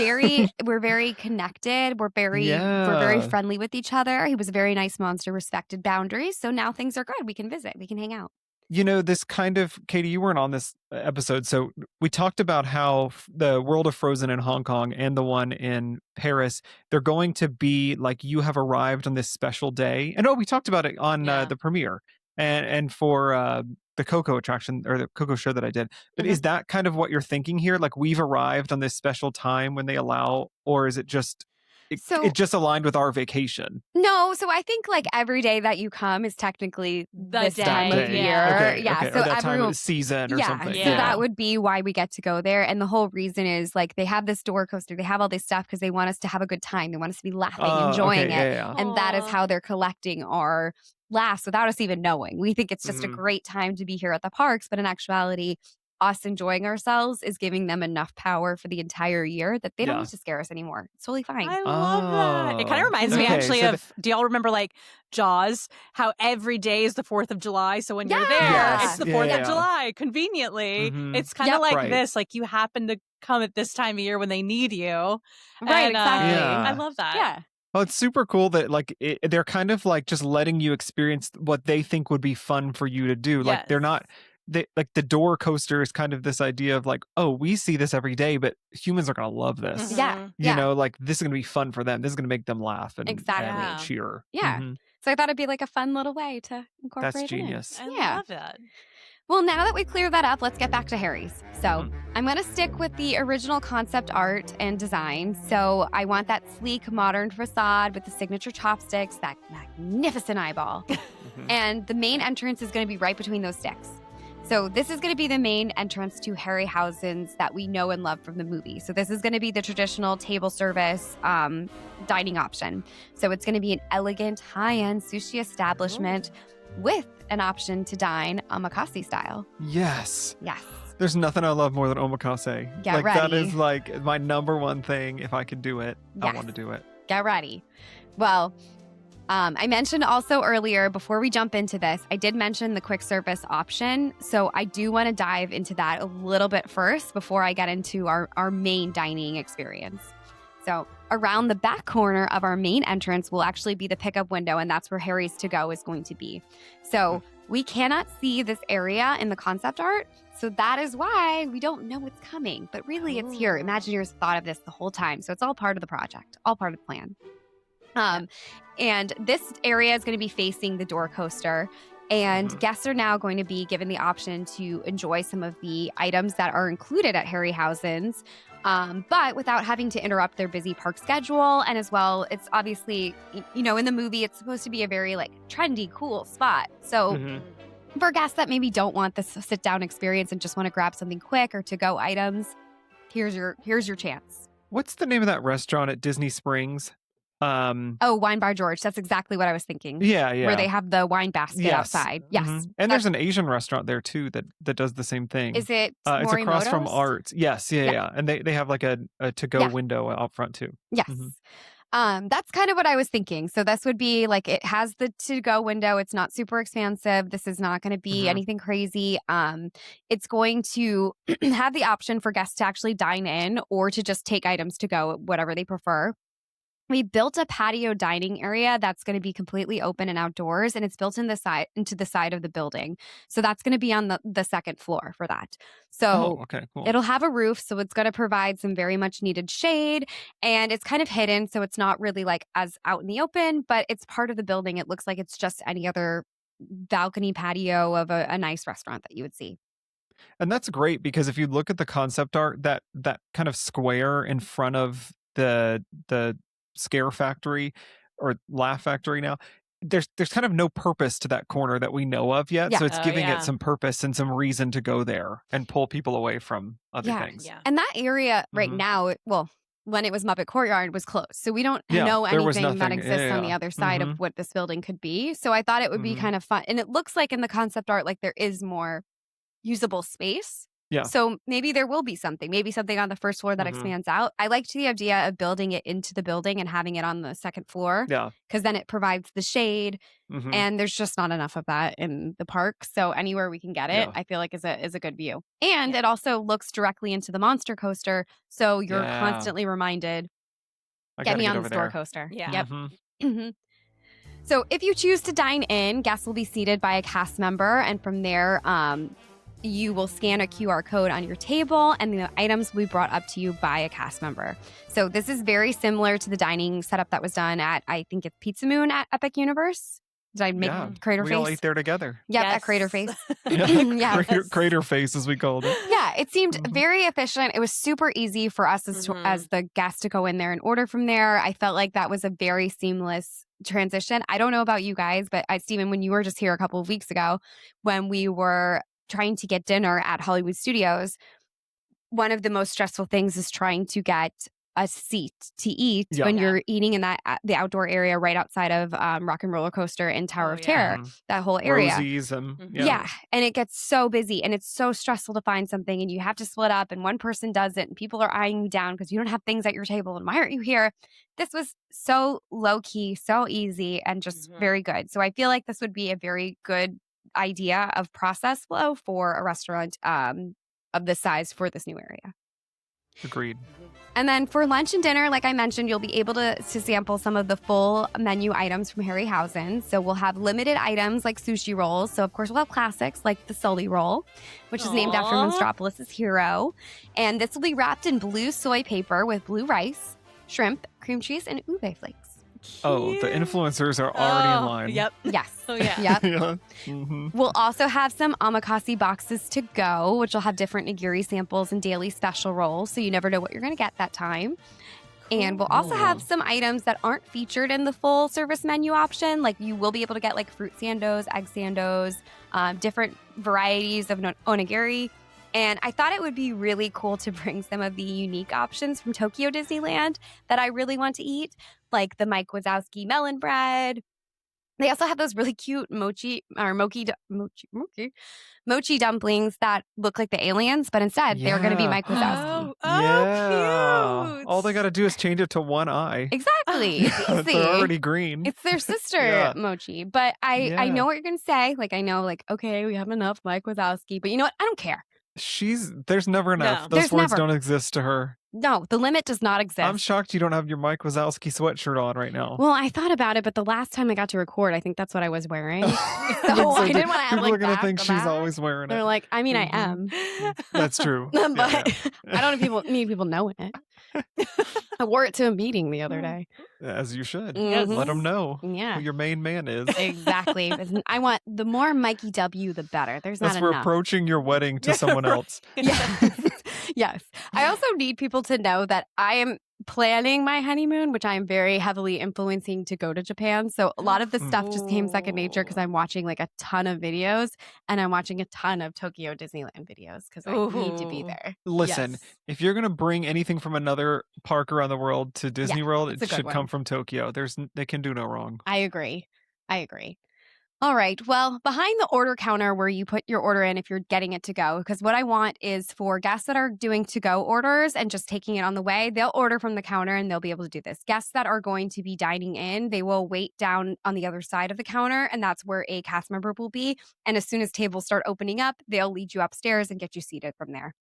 [SPEAKER 1] we're very connected. We're very friendly with each other. He was a very nice monster, respected boundaries. So now things are good. We can visit. We can hang out.
[SPEAKER 3] You know, this kind of, Katie, you weren't on this episode. So we talked about how the World of Frozen in Hong Kong and the one in Paris, they're going to be like, you have arrived on this special day. And we talked about it on the premiere and for the Coco attraction or the Coco show that I did. But is that kind of what you're thinking here? Like, we've arrived on this special time when they allow, or is it just... It just aligned with our vacation.
[SPEAKER 1] No, so I think like every day that you come is technically this time of year.
[SPEAKER 3] Okay,
[SPEAKER 1] so
[SPEAKER 3] or that time of the season or something.
[SPEAKER 1] So that would be why we get to go there. And the whole reason is like they have this door coaster. They have all this stuff because they want us to have a good time. They want us to be laughing, enjoying it. And that is how they're collecting our laughs without us even knowing. We think it's just a great time to be here at the parks. But in actuality, us enjoying ourselves is giving them enough power for the entire year that they don't need to scare us anymore. It's totally fine.
[SPEAKER 2] I love that. It kind of reminds me actually of, do y'all remember like Jaws? How every day is the 4th of July. So when you're there, it's the 4th of July, conveniently. It's kind of like this, like you happen to come at this time of year when they need you.
[SPEAKER 1] Right, exactly.
[SPEAKER 2] I love that.
[SPEAKER 1] Yeah.
[SPEAKER 3] Oh, it's super cool that like they're kind of like just letting you experience what they think would be fun for you to do. Like they're not, like the door coaster is kind of this idea of like, oh, we see this every day, but humans are going to love this.
[SPEAKER 1] Yeah.
[SPEAKER 3] You know, like this is going to be fun for them. This is going to make them laugh and cheer.
[SPEAKER 1] Yeah. So I thought it'd be like a fun little way to incorporate
[SPEAKER 3] That's genius.
[SPEAKER 2] I love that.
[SPEAKER 1] Well, now that we cleared that up, let's get back to Harry's. So I'm going to stick with the original concept art and design. So I want that sleek, modern facade with the signature chopsticks, that magnificent eyeball. And the main entrance is going to be right between those sticks. So this is going to be the main entrance to Harryhausen's that we know and love from the movie. So this is going to be the traditional table service dining option. So it's going to be an elegant, high-end sushi establishment with an option to dine omakase-style.
[SPEAKER 3] Yes.
[SPEAKER 1] Yes.
[SPEAKER 3] There's nothing I love more than omakase.
[SPEAKER 1] Get
[SPEAKER 3] ready. That
[SPEAKER 1] ready.
[SPEAKER 3] is like my number one thing. If I could do it, I want to do it.
[SPEAKER 1] Get ready. Well, I mentioned also earlier, before we jump into this, I did mention the quick service option. So I do want to dive into that a little bit first before I get into our main dining experience. So around the back corner of our main entrance will actually be the pickup window, and that's where Harry's To Go is going to be. So we cannot see this area in the concept art. So that is why we don't know what's coming. But really, it's here. Imagineers thought of this the whole time. So it's all part of the project, all part of the plan. And this area is going to be facing the door coaster. And guests are now going to be given the option to enjoy some of the items that are included at Harryhausen's, but without having to interrupt their busy park schedule. And as well, it's obviously, you know, in the movie, it's supposed to be a very like trendy, cool spot. So for guests that maybe don't want this sit-down experience and just want to grab something quick or to-go items, here's your chance.
[SPEAKER 3] What's the name of that restaurant at Disney Springs?
[SPEAKER 1] Wine Bar George. That's exactly what I was thinking.
[SPEAKER 3] Yeah.
[SPEAKER 1] Where they have the wine basket outside. Yes.
[SPEAKER 3] And there's an Asian restaurant there too that does the same thing.
[SPEAKER 1] Is it
[SPEAKER 3] it's across from
[SPEAKER 1] Morimoto's?
[SPEAKER 3] Art. Yes. Yeah. And they have like a to-go window out front too.
[SPEAKER 1] Yes. That's kind of what I was thinking. So this would be like, it has the to-go window. It's not super expansive. This is not going to be anything crazy. It's going to have the option for guests to actually dine in or to just take items to go, whatever they prefer. We built a patio dining area that's going to be completely open and outdoors, and it's built into the side of the building. So that's going to be on the second floor for that. So
[SPEAKER 3] cool.
[SPEAKER 1] It'll have a roof, so it's going to provide some very much needed shade, and it's kind of hidden, so it's not really like as out in the open, but it's part of the building. It looks like it's just any other balcony patio of a nice restaurant that you would see.
[SPEAKER 3] And that's great because if you look at the concept art, that kind of square in front of the Scare Factory or Laugh Factory now, there's kind of no purpose to that corner that we know of yet. So it's giving it some purpose and some reason to go there and pull people away from other things.
[SPEAKER 1] Yeah. And that area right now, well, when it was Muppet Courtyard, was closed. So we don't know anything that exists on the other side of what this building could be. So I thought it would be kind of fun. And it looks like in the concept art, like there is more usable space.
[SPEAKER 3] Yeah.
[SPEAKER 1] So maybe there will be something, on the first floor that expands out. I liked the idea of building it into the building and having it on the second floor.
[SPEAKER 3] Yeah.
[SPEAKER 1] Because then it provides the shade, and there's just not enough of that in the park. So anywhere we can get it, I feel like is a good view. And it also looks directly into the monster coaster, so you're constantly reminded, get me on the store coaster.
[SPEAKER 2] Yeah.
[SPEAKER 1] Yep. So if you choose to dine in, guests will be seated by a cast member, and from there, you will scan a QR code on your table and the items will be brought up to you by a cast member. So this is very similar to the dining setup that was done at, I think it's Pizza Moon at Epic Universe. Did I make Crater Face?
[SPEAKER 3] We all ate there together.
[SPEAKER 1] Yep, at Crater Face.
[SPEAKER 3] Crater Face, as we called it.
[SPEAKER 1] Yeah, it seemed very efficient. It was super easy for us as the guests to go in there and order from there. I felt like that was a very seamless transition. I don't know about you guys, but Stephen, when you were just here a couple of weeks ago, when we were trying to get dinner at Hollywood Studios, one of the most stressful things is trying to get a seat to eat
[SPEAKER 3] Yeah.
[SPEAKER 1] when you're eating in the outdoor area right outside of Rock and Roller Coaster and Tower of Terror, that whole area.
[SPEAKER 3] Rosie's and
[SPEAKER 1] Yeah. And it gets so busy and it's so stressful to find something and you have to split up and one person does it and people are eyeing you down because you don't have things at your table and why aren't you here? This was so low key, so easy and just very good. So I feel like this would be a very good idea of process flow for a restaurant of this size for this new area.
[SPEAKER 3] Agreed.
[SPEAKER 1] And then for lunch and dinner, like I mentioned, you'll be able to sample some of the full menu items from Harryhausen. So we'll have limited items like sushi rolls. So of course we'll have classics like the Sully roll, which is named after Monstropolis' hero. And this will be wrapped in blue soy paper with blue rice, shrimp, cream cheese, and ube flakes.
[SPEAKER 3] Oh, the influencers are already in line.
[SPEAKER 2] Yep.
[SPEAKER 1] Yes.
[SPEAKER 2] Oh, yeah.
[SPEAKER 1] Yep.
[SPEAKER 3] Yeah. Mm-hmm.
[SPEAKER 1] We'll also have some omakase boxes to go, which will have different nigiri samples and daily special rolls, so you never know what you're going to get that time. And we'll also have some items that aren't featured in the full service menu option. Like you will be able to get like fruit sandos, egg sandos, different varieties of onigiri. And I thought it would be really cool to bring some of the unique options from Tokyo Disneyland that I really want to eat, like the Mike Wazowski melon bread. They also have those really cute mochi dumplings that look like the aliens, but instead they're going to be Mike Wazowski.
[SPEAKER 2] Cute.
[SPEAKER 3] All they got to do is change it to one eye.
[SPEAKER 1] Exactly. It's easy.
[SPEAKER 3] They're already green.
[SPEAKER 1] It's their sister mochi. But I know what you're going to say. Like, I know, like, okay, we have enough Mike Wazowski. But you know what? I don't care.
[SPEAKER 3] There's never enough.
[SPEAKER 2] No.
[SPEAKER 3] Those words don't exist to her.
[SPEAKER 1] No, the limit does not exist.
[SPEAKER 3] I'm shocked you don't have your Mike Wazowski sweatshirt on right now.
[SPEAKER 1] Well, I thought about it, but the last time I got to record, I think that's what I was wearing. So I didn't want to have
[SPEAKER 3] People
[SPEAKER 1] like
[SPEAKER 3] are gonna
[SPEAKER 1] back
[SPEAKER 3] think
[SPEAKER 1] to
[SPEAKER 3] she's
[SPEAKER 1] back.
[SPEAKER 3] always wearing
[SPEAKER 1] They're
[SPEAKER 3] it.
[SPEAKER 1] like, I mean, I am.
[SPEAKER 3] That's true.
[SPEAKER 1] But
[SPEAKER 3] Yeah.
[SPEAKER 1] I don't need people knowing it. I wore it to a meeting the other day.
[SPEAKER 3] As you should.
[SPEAKER 1] Mhm.
[SPEAKER 3] Let them know
[SPEAKER 1] Yeah.
[SPEAKER 3] who your main man is.
[SPEAKER 1] Exactly. I want the more Mikey W, the better. There's
[SPEAKER 3] That's
[SPEAKER 1] not
[SPEAKER 3] for
[SPEAKER 1] enough.
[SPEAKER 3] approaching your wedding to someone else.
[SPEAKER 1] Yes. Yes. I also need people to know that I am planning my honeymoon, which I am very heavily influencing to go to Japan. So a lot of this stuff just came second nature because I'm watching like a ton of videos and I'm watching a ton of Tokyo Disneyland videos because I need to be there.
[SPEAKER 3] Listen,
[SPEAKER 1] Yes.
[SPEAKER 3] if you're going to bring anything from another park around the world to Disney World,
[SPEAKER 1] it's a
[SPEAKER 3] it
[SPEAKER 1] good
[SPEAKER 3] should come
[SPEAKER 1] one.
[SPEAKER 3] from Tokyo. They can do no wrong.
[SPEAKER 1] I agree. All right. Well, behind the order counter where you put your order in if you're getting it to go, because what I want is for guests that are doing to-go orders and just taking it on the way, they'll order from the counter and they'll be able to do this. Guests that are going to be dining in, they will wait down on the other side of the counter, and that's where a cast member will be. And as soon as tables start opening up, they'll lead you upstairs and get you seated from there.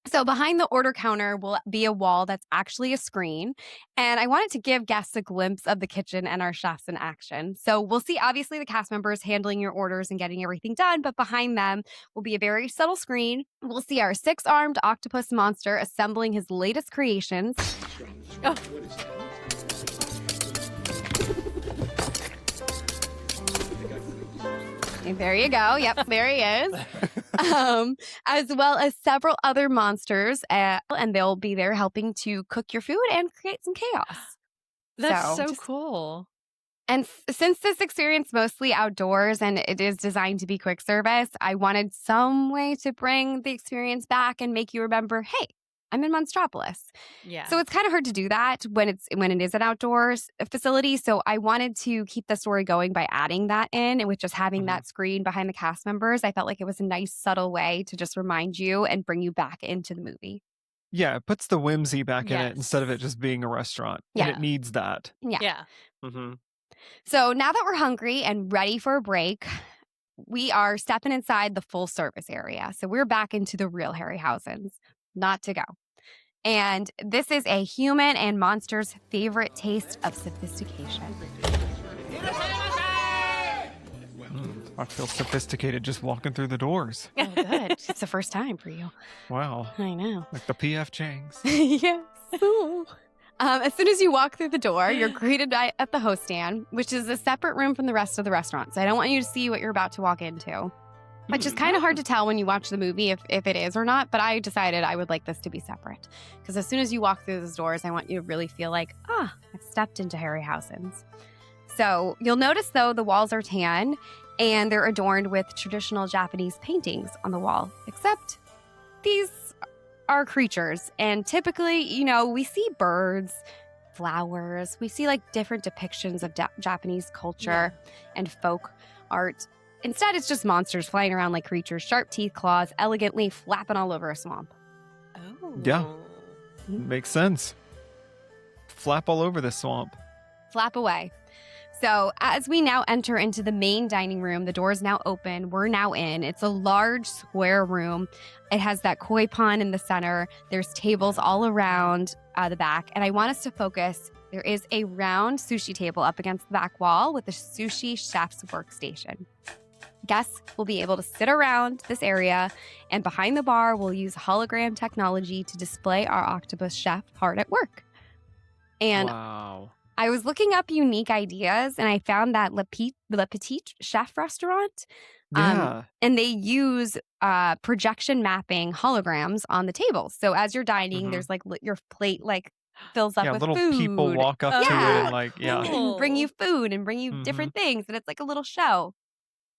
[SPEAKER 1] So behind the order counter will be a wall that's actually a screen. And I wanted to give guests a glimpse of the kitchen and our chefs in action. So we'll see, obviously, the cast members handling your orders and getting everything done. But behind them will be a very subtle screen. We'll see our 6-armed octopus monster assembling his latest creations. Oh. There you go. Yep, there he is. As well as several other monsters, and they'll be there helping to cook your food and create some chaos.
[SPEAKER 2] That's so cool.
[SPEAKER 1] And since this experience mostly outdoors and it is designed to be quick service, I wanted some way to bring the experience back and make you remember, hey, I'm in Monstropolis.
[SPEAKER 2] Yeah.
[SPEAKER 1] So it's kind of hard to do that when it is an outdoors facility. So I wanted to keep the story going by adding that in, and with just having that screen behind the cast members, I felt like it was a nice subtle way to just remind you and bring you back into the movie.
[SPEAKER 3] Yeah, it puts the whimsy back in
[SPEAKER 2] Yes.
[SPEAKER 3] it instead of it just being a restaurant.
[SPEAKER 1] Yeah.
[SPEAKER 3] And it needs that.
[SPEAKER 2] Yeah.
[SPEAKER 3] Mm-hmm.
[SPEAKER 1] So now that we're hungry and ready for a break, we are stepping inside the full service area. So we're back into the real Harryhausens, not to go. And this is a human and monster's favorite taste of sophistication.
[SPEAKER 3] I feel sophisticated just walking through the doors.
[SPEAKER 1] Oh, good. It's the first time for you.
[SPEAKER 3] Wow.
[SPEAKER 1] I know.
[SPEAKER 3] Like the PF Chang's.
[SPEAKER 1] Yes. As soon as you walk through the door, you're greeted at the host stand, which is a separate room from the rest of the restaurant. So I don't want you to see what you're about to walk into, which is kind of hard to tell when you watch the movie if it is or not. But I decided I would like this to be separate because as soon as you walk through those doors, I want you to really feel like, I've stepped into Harryhausen's. So you'll notice, though, the walls are tan and they're adorned with traditional Japanese paintings on the wall, except these are creatures. And typically, you know, we see birds, flowers, we see like different depictions of Japanese culture and folk art. Instead, it's just monsters flying around like creatures, sharp teeth, claws, elegantly flapping all over a swamp.
[SPEAKER 2] Oh.
[SPEAKER 3] Yeah. Makes sense. Flap all over the swamp.
[SPEAKER 1] Flap away. So as we now enter into the main dining room, the door is now open. We're now in. It's a large square room. It has that koi pond in the center. There's tables all around the back. And I want us to focus. There is a round sushi table up against the back wall with a sushi chef's workstation. Guests will be able to sit around this area, and behind the bar, we'll use hologram technology to display our octopus chef hard at work. And
[SPEAKER 3] wow.
[SPEAKER 1] I was looking up unique ideas, and I found that Le Petit Chef restaurant.
[SPEAKER 3] Yeah.
[SPEAKER 1] And they use projection mapping holograms on the tables. So as you're dining, there's like your plate like fills up with
[SPEAKER 3] little
[SPEAKER 1] food.
[SPEAKER 3] people walk up to it and like,
[SPEAKER 1] and bring you food and bring you different things. And it's like a little show.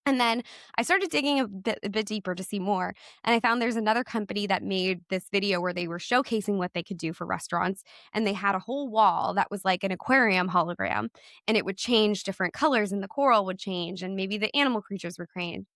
[SPEAKER 1] And then I started digging a bit deeper to see more. And I found there's another company that made this video where they were showcasing what they could do for restaurants. And they had a whole wall that was like an aquarium hologram. And it would change different colors, and the coral would change, and maybe the animal creatures would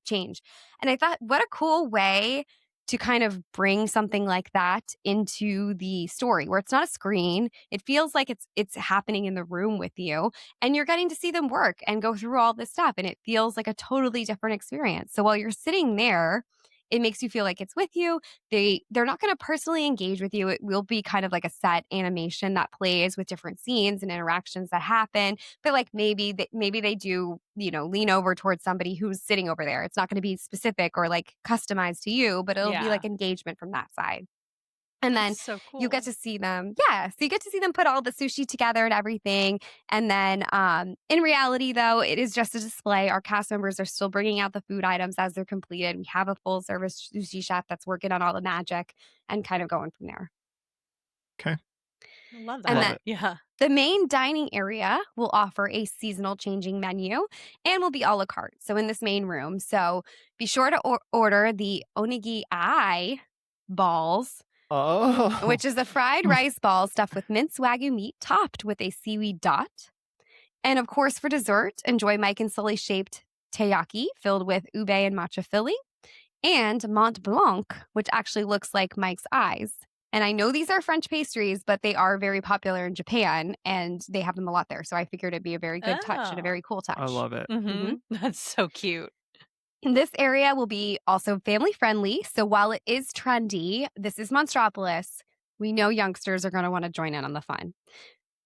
[SPEAKER 1] change. And I thought, what a cool way to kind of bring something like that into the story, where it's not a screen. It feels like it's happening in the room with you, and you're getting to see them work and go through all this stuff, and it feels like a totally different experience. So while you're sitting there, it makes you feel like it's with you. They're not going to personally engage with you. It will be kind of like a set animation that plays with different scenes and interactions that happen. But like maybe they do, you know, lean over towards somebody who's sitting over there. It's not going to be specific or like customized to you, but it'll be like engagement from that side. And then
[SPEAKER 2] so cool.
[SPEAKER 1] you get to see them. Yeah. So you get to see them put all the sushi together and everything. And then in reality, though, it is just a display. Our cast members are still bringing out the food items as they're completed. We have a full service sushi chef that's working on all the magic and kind of going from there.
[SPEAKER 3] Okay.
[SPEAKER 2] I love that.
[SPEAKER 1] And then
[SPEAKER 2] yeah.
[SPEAKER 1] the main dining area will offer a seasonal changing menu and will be a la carte. So in this main room. So be sure to order the onigiri balls.
[SPEAKER 3] Oh.
[SPEAKER 1] Which is a fried rice ball stuffed with minced Wagyu meat topped with a seaweed dot. And of course, for dessert, enjoy Mike and Sully shaped teiyaki filled with ube and matcha filling, and Mont Blanc, which actually looks like Mike's eyes. And I know these are French pastries, but they are very popular in Japan, and they have them a lot there. So I figured it'd be a very good touch and a very cool touch.
[SPEAKER 3] I love it.
[SPEAKER 2] That's so cute.
[SPEAKER 1] This area will be also family friendly. So while it is trendy, this is Monstropolis. We know youngsters are going to want to join in on the fun.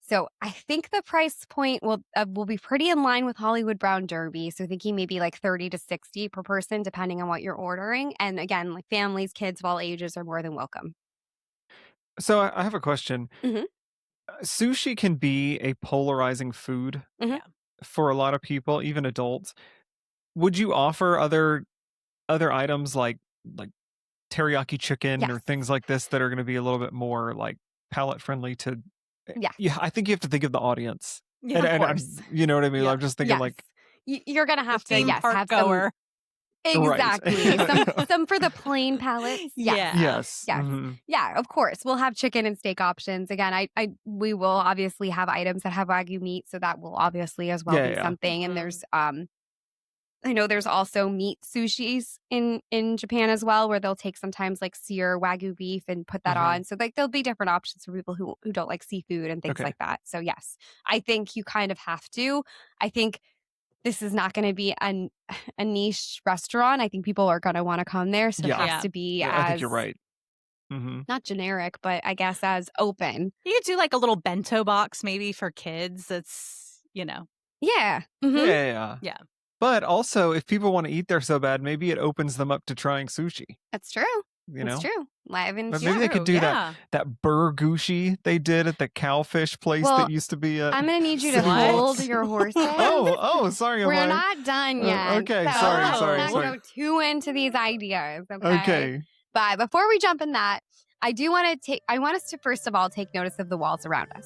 [SPEAKER 1] So I think the price point will be pretty in line with Hollywood Brown Derby. So thinking maybe like $30 to $60 per person, depending on what you're ordering. And again, like families, kids of all ages are more than welcome.
[SPEAKER 3] So I have a question. Sushi can be a polarizing food for a lot of people, even adults. Would you offer other items like teriyaki chicken or things like this that are going to be a little bit more like palate friendly to? Yeah, I think you have to think of the audience.
[SPEAKER 2] Yeah, of course.
[SPEAKER 3] You know what I mean? I'm just thinking like
[SPEAKER 1] you're going to have to
[SPEAKER 2] have
[SPEAKER 1] goer.
[SPEAKER 2] Some
[SPEAKER 1] Exactly. some for the plain palates.
[SPEAKER 3] Yes.
[SPEAKER 1] Yeah, of course. We'll have chicken and steak options. Again, we will obviously have items that have Wagyu meat, so that will obviously as well be something. And there's I know there's also meat sushis in Japan as well, where they'll take sometimes like sear Wagyu beef and put that on. So like there'll be different options for people who don't like seafood and things like that. So yes, I think you kind of have to. I think this is not going to be a niche restaurant. I think people are going to want to come there. So it has to be as,
[SPEAKER 3] I think you're right.
[SPEAKER 1] Not generic, but I guess as open.
[SPEAKER 2] You could do like a little bento box maybe for kids. That's, you know.
[SPEAKER 1] Yeah.
[SPEAKER 2] Yeah.
[SPEAKER 3] But also, if people want to eat there so bad, maybe it opens them up to trying sushi.
[SPEAKER 1] That's true.
[SPEAKER 3] You know?
[SPEAKER 1] That's true. Live and
[SPEAKER 3] maybe they could do that burgushi they did at the cowfish place that used to be at.
[SPEAKER 1] I'm going to need you to hold your horses.
[SPEAKER 3] Sorry.
[SPEAKER 1] We're not done yet.
[SPEAKER 3] Okay,
[SPEAKER 1] so
[SPEAKER 3] sorry.
[SPEAKER 1] Let's not go too into these ideas. Okay. But before we jump in that, I want us to first of all take notice of the walls around us.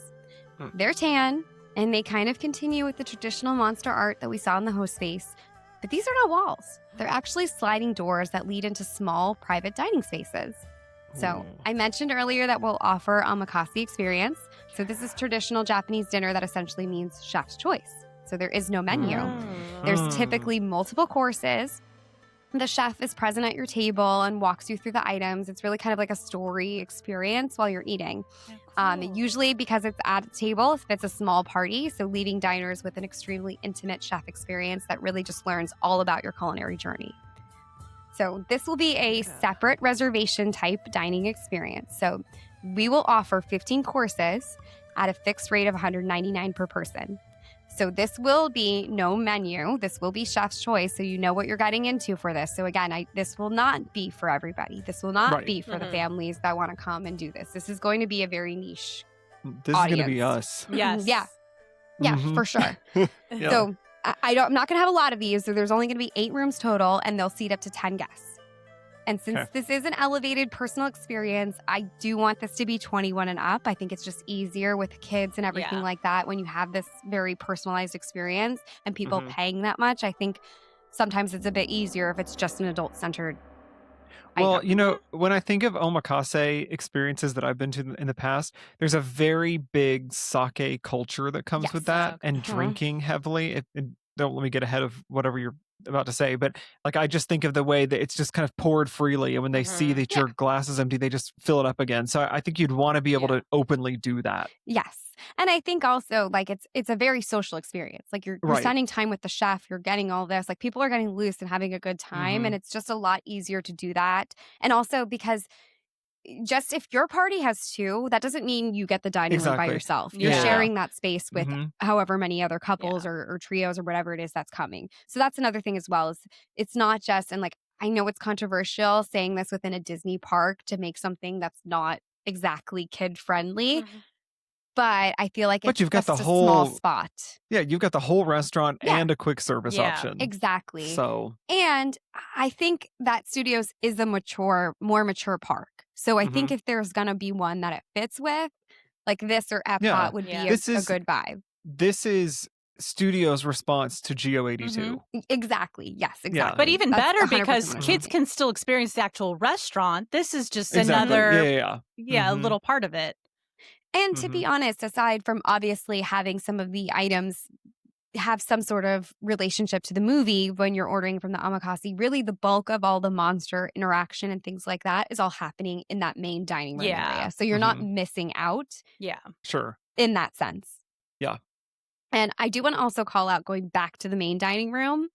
[SPEAKER 1] They're tan, and they kind of continue with the traditional monster art that we saw in the host space. But these are not walls. They're actually sliding doors that lead into small private dining spaces. So I mentioned earlier that we'll offer omakase experience. So this is traditional Japanese dinner that essentially means chef's choice. So there is no menu. There's typically multiple courses. The chef is present at your table and walks you through the items. It's really kind of like a story experience while you're eating. Usually because it's at a table, if it's a small party, so leaving diners with an extremely intimate chef experience that really just learns all about your culinary journey. So this will be a separate reservation type dining experience. So we will offer 15 courses at a fixed rate of $199 per person. So this will be no menu. This will be chef's choice, so you know what you're getting into for this. So again, this will not be for everybody. This will not be for the families that want to come and do this. This is going to be a very niche
[SPEAKER 3] This
[SPEAKER 1] audience.
[SPEAKER 3] is going to be us.
[SPEAKER 2] Yes.
[SPEAKER 1] Yeah, for sure. So I'm not going to have a lot of these. So there's only going to be 8 rooms total, and they'll seat up to 10 guests. And since this is an elevated personal experience, I do want this to be 21 and up. I think it's just easier with kids and everything like that when you have this very personalized experience and people paying that much. I think sometimes it's a bit easier if it's just an adult-centered
[SPEAKER 3] Well,
[SPEAKER 1] item.
[SPEAKER 3] you know, when I think of omakase experiences that I've been to in the past, there's a very big sake culture that comes with that and drinking heavily. Don't let me get ahead of whatever you're about to say, but like I just think of the way that it's just kind of poured freely, and when they see that your glass is empty, they just fill it up again. So I think you'd want to be able to openly do that.
[SPEAKER 1] Yes. And I think also like it's a very social experience. Like you're spending time with the chef, you're getting all this, like people are getting loose and having a good time. And it's just a lot easier to do that. And also because just if your party has 2, that doesn't mean you get the dining room by yourself. You're sharing that space with however many other couples or trios or whatever it is that's coming. So that's another thing as well, is it's not just, and like I know it's controversial saying this within a Disney park to make something that's not exactly kid friendly. But I feel like it's
[SPEAKER 3] you've got
[SPEAKER 1] just
[SPEAKER 3] the
[SPEAKER 1] a
[SPEAKER 3] whole
[SPEAKER 1] small spot.
[SPEAKER 3] Yeah, you've got the whole restaurant and a quick service option.
[SPEAKER 1] Exactly.
[SPEAKER 3] So,
[SPEAKER 1] and I think that Studios is a more mature park. So I think if there's going to be one that it fits with, like this or Epcot would be a good vibe.
[SPEAKER 3] This is Studios' response to GO82.
[SPEAKER 1] Exactly. Yes, exactly.
[SPEAKER 3] Yeah.
[SPEAKER 2] But even
[SPEAKER 1] That's
[SPEAKER 2] better
[SPEAKER 1] 100%
[SPEAKER 2] because
[SPEAKER 1] what I'm
[SPEAKER 2] kids
[SPEAKER 1] thinking.
[SPEAKER 2] can still experience the actual restaurant. This is just
[SPEAKER 3] Exactly.
[SPEAKER 2] another,
[SPEAKER 3] Yeah.
[SPEAKER 2] a little part of it.
[SPEAKER 1] And to be honest, aside from obviously having some of the items have some sort of relationship to the movie when you're ordering from the omakase, really the bulk of all the monster interaction and things like that is all happening in that main dining room area. So you're not missing out
[SPEAKER 3] Sure.
[SPEAKER 1] in that sense.
[SPEAKER 3] Yeah.
[SPEAKER 1] And I do want to also call out, going back to the main dining room,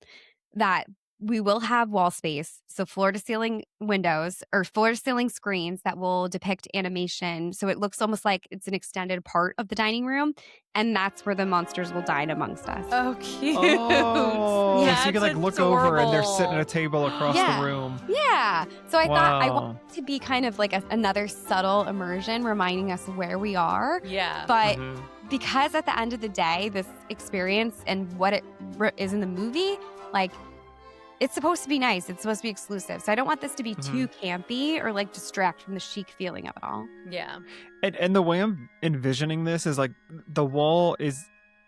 [SPEAKER 1] that we will have wall space. So floor to ceiling windows or floor to ceiling screens that will depict animation. So it looks almost like it's an extended part of the dining room. And that's where the monsters will dine amongst us.
[SPEAKER 2] Oh, cute.
[SPEAKER 3] Oh, so you can like look over and they're sitting at a table across the room.
[SPEAKER 1] Yeah. So I thought I
[SPEAKER 3] Wow.
[SPEAKER 1] wanted it to be kind of like another subtle immersion, reminding us where we are.
[SPEAKER 2] Yeah.
[SPEAKER 1] But because at the end of the day, this experience and what it is in the movie, like, it's supposed to be nice. It's supposed to be exclusive. So I don't want this to be too campy or like distract from the chic feeling of it all.
[SPEAKER 2] Yeah.
[SPEAKER 3] And the way I'm envisioning this is like the wall is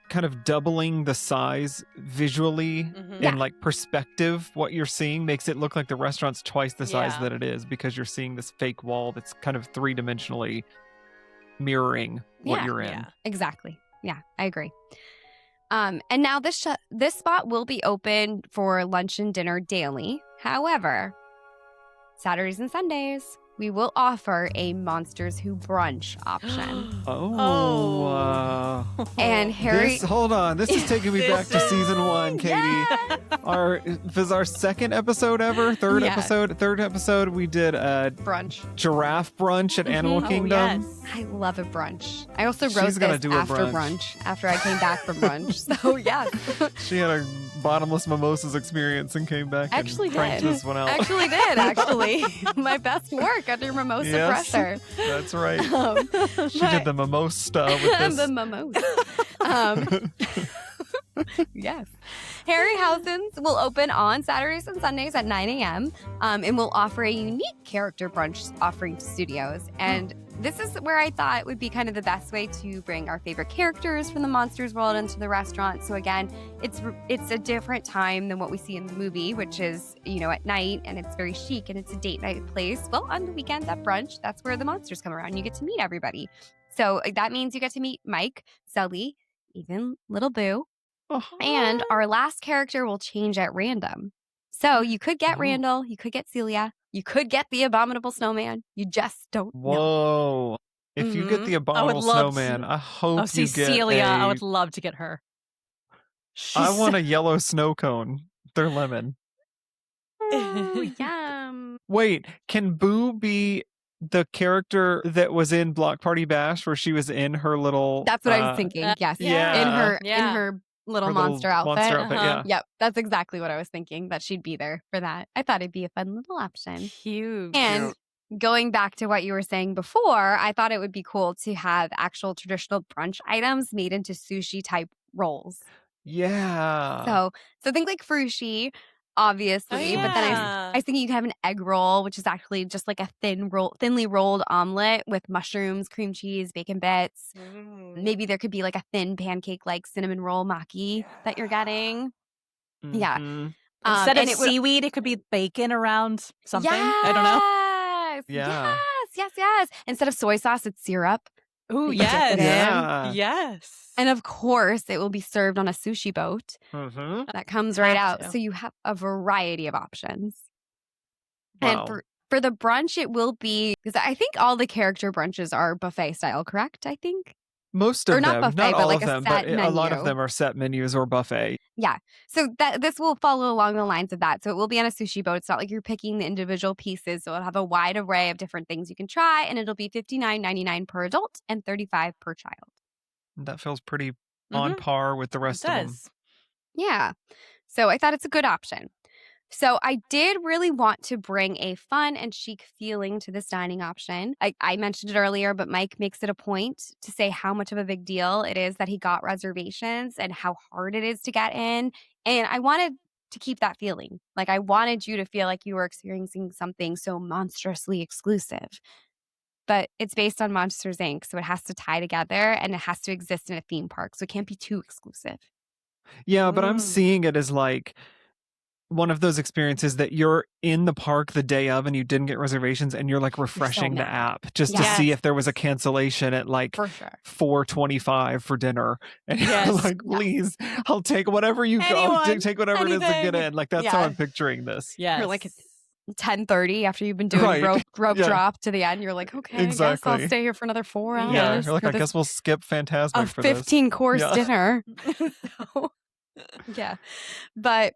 [SPEAKER 3] kind of doubling the size visually and like perspective. What you're seeing makes it look like the restaurant's twice the size that it is, because you're seeing this fake wall that's kind of 3-dimensionally mirroring what you're in.
[SPEAKER 2] Yeah.
[SPEAKER 1] Exactly. Yeah, I agree. And now this spot will be open for lunch and dinner daily. However, Saturdays and Sundays, we will offer a Monsters Who brunch option. And Harry,
[SPEAKER 3] Hold on. This is taking me back to season 1, Katie. Was our second episode ever? Third episode, we did a
[SPEAKER 1] brunch.
[SPEAKER 3] giraffe brunch at Animal Kingdom.
[SPEAKER 2] Yes.
[SPEAKER 1] I love a brunch. I also
[SPEAKER 3] She's
[SPEAKER 1] wrote
[SPEAKER 3] gonna
[SPEAKER 1] this
[SPEAKER 3] do a
[SPEAKER 1] after brunch, after I came back from brunch. So yeah,
[SPEAKER 3] She had a bottomless mimosas experience and came back
[SPEAKER 1] Actually
[SPEAKER 3] and cranked
[SPEAKER 1] did.
[SPEAKER 3] this one out.
[SPEAKER 1] actually my best work under mimosa
[SPEAKER 3] Yes.
[SPEAKER 1] presser.
[SPEAKER 3] That's right. She
[SPEAKER 1] but-
[SPEAKER 3] did the mimosa with this.
[SPEAKER 1] the mimosa. Yes. Harryhausen's will open on Saturdays and Sundays at 9 a.m. And will offer a unique character brunch offering to studios. And this is where I thought would be kind of the best way to bring our favorite characters from the Monsters world into the restaurant. So again, it's a different time than what we see in the movie, which is, at night, and it's very chic and it's a date night place. Well, on the weekends at brunch, that's where the monsters come around. You get to meet everybody. So that means you get to meet Mike, Sully, even Little Boo. And our last character will change at random. So you could get Randall, you could get Celia, you could get the Abominable Snowman. You just don't know.
[SPEAKER 3] Whoa. If you get the Abominable Snowman, I hope you get
[SPEAKER 2] Celia. I would love to get her.
[SPEAKER 3] I want a yellow snow cone. They're lemon.
[SPEAKER 1] Oh, yum.
[SPEAKER 3] Wait, can Boo be the character that was in Block Party Bash where she was in her little...
[SPEAKER 1] That's what I was thinking, yes.
[SPEAKER 3] Yeah.
[SPEAKER 1] In her little monster outfit.
[SPEAKER 3] Yeah.
[SPEAKER 1] Yep, that's exactly what I was thinking, that she'd be there for that. I thought it'd be a fun little option.
[SPEAKER 2] Cute.
[SPEAKER 1] And going back to what you were saying before, I thought it would be cool to have actual traditional brunch items made into sushi type rolls.
[SPEAKER 3] Yeah.
[SPEAKER 1] So think like frushi, obviously, but then I was thinking you'd have an egg roll, which is actually just like a thinly rolled omelet with mushrooms, cream cheese, bacon bits. Maybe there could be like a thin pancake like cinnamon roll maki that you're getting. Yeah.
[SPEAKER 2] Instead of seaweed, it could be bacon around something. I don't know.
[SPEAKER 3] Yeah.
[SPEAKER 1] Yes. Instead of soy sauce, it's syrup.
[SPEAKER 2] Ooh,
[SPEAKER 1] yes.
[SPEAKER 3] Yeah.
[SPEAKER 2] Yes.
[SPEAKER 1] And of course, it will be served on a sushi boat that comes right out. So you have a variety of options.
[SPEAKER 3] Wow.
[SPEAKER 1] And for the brunch, it will be, because I think all the character brunches are buffet style, correct? I think.
[SPEAKER 3] Most of
[SPEAKER 1] or not
[SPEAKER 3] them,
[SPEAKER 1] buffet,
[SPEAKER 3] not
[SPEAKER 1] but
[SPEAKER 3] all
[SPEAKER 1] like
[SPEAKER 3] of them,
[SPEAKER 1] a set
[SPEAKER 3] but
[SPEAKER 1] menu.
[SPEAKER 3] a lot of them are set menus or buffet.
[SPEAKER 1] Yeah. So this will follow along the lines of that. So it will be on a sushi boat. It's not like you're picking the individual pieces. So it'll have a wide array of different things you can try, and it'll be $59.99 per adult and $35 per child.
[SPEAKER 3] That feels pretty on par with the rest of them.
[SPEAKER 1] Yeah. So I thought it's a good option. So I did really want to bring a fun and chic feeling to this dining option. I mentioned it earlier, but Mike makes it a point to say how much of a big deal it is that he got reservations and how hard it is to get in. And I wanted to keep that feeling. Like I wanted you to feel like you were experiencing something so monstrously exclusive. But it's based on Monsters, Inc., so it has to tie together and it has to exist in a theme park. So it can't be too exclusive.
[SPEAKER 3] Yeah, but I'm seeing it as like one of those experiences that you're in the park the day of and you didn't get reservations and you're like refreshing the app just to see if there was a cancellation at like 4:25 for dinner. And you're like, please, I'll take whatever you go. Take whatever it is to get in. Like that's how I'm picturing this.
[SPEAKER 1] Yeah. You're like 10:30 after you've been doing rope drop to the end. You're like, okay, I guess I'll stay here for another 4 hours.
[SPEAKER 3] Yeah, you're like, I guess we'll skip Phantasmic for this.
[SPEAKER 1] 15-course dinner. Yeah. But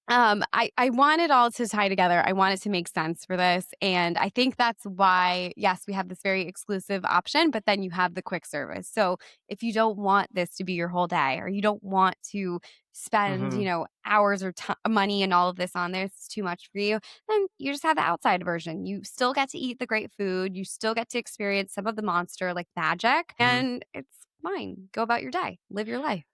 [SPEAKER 1] I want it all to tie together. I want it to make sense for this. And I think that's why, yes, we have this very exclusive option, but then you have the quick service. So if you don't want this to be your whole day, or you don't want to spend, hours or money and all of this on there, it's too much for you, then you just have the outside version. You still get to eat the great food. You still get to experience some of the monster like magic, and it's fine. Go about your day. Live your life.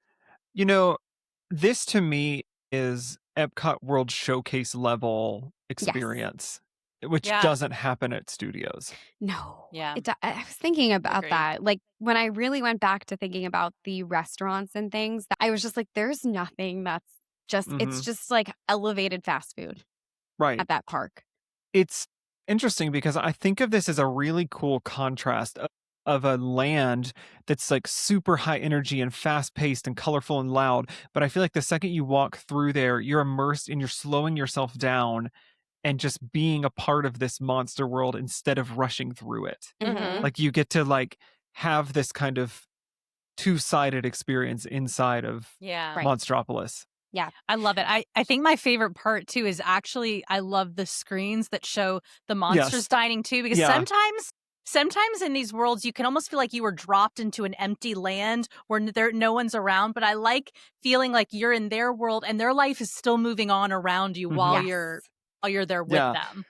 [SPEAKER 3] This to me is Epcot World Showcase level experience, which doesn't happen at studios.
[SPEAKER 1] No.
[SPEAKER 2] Yeah.
[SPEAKER 1] I was thinking about that. Like when I really went back to thinking about the restaurants and things, I was just like, there's nothing that's just, it's just like elevated fast food at that park.
[SPEAKER 3] It's interesting because I think of this as a really cool contrast of a land that's like super high energy and fast paced and colorful and loud. But I feel like the second you walk through there, you're immersed and you're slowing yourself down and just being a part of this monster world instead of rushing through it. Like you get to like have this kind of two-sided experience inside of Monstropolis.
[SPEAKER 1] Yeah.
[SPEAKER 2] I love it. I think my favorite part too is actually I love the screens that show the monsters dining too, because sometimes in these worlds, you can almost feel like you were dropped into an empty land where no one's around. But I like feeling like you're in their world and their life is still moving on around you while you're there with them.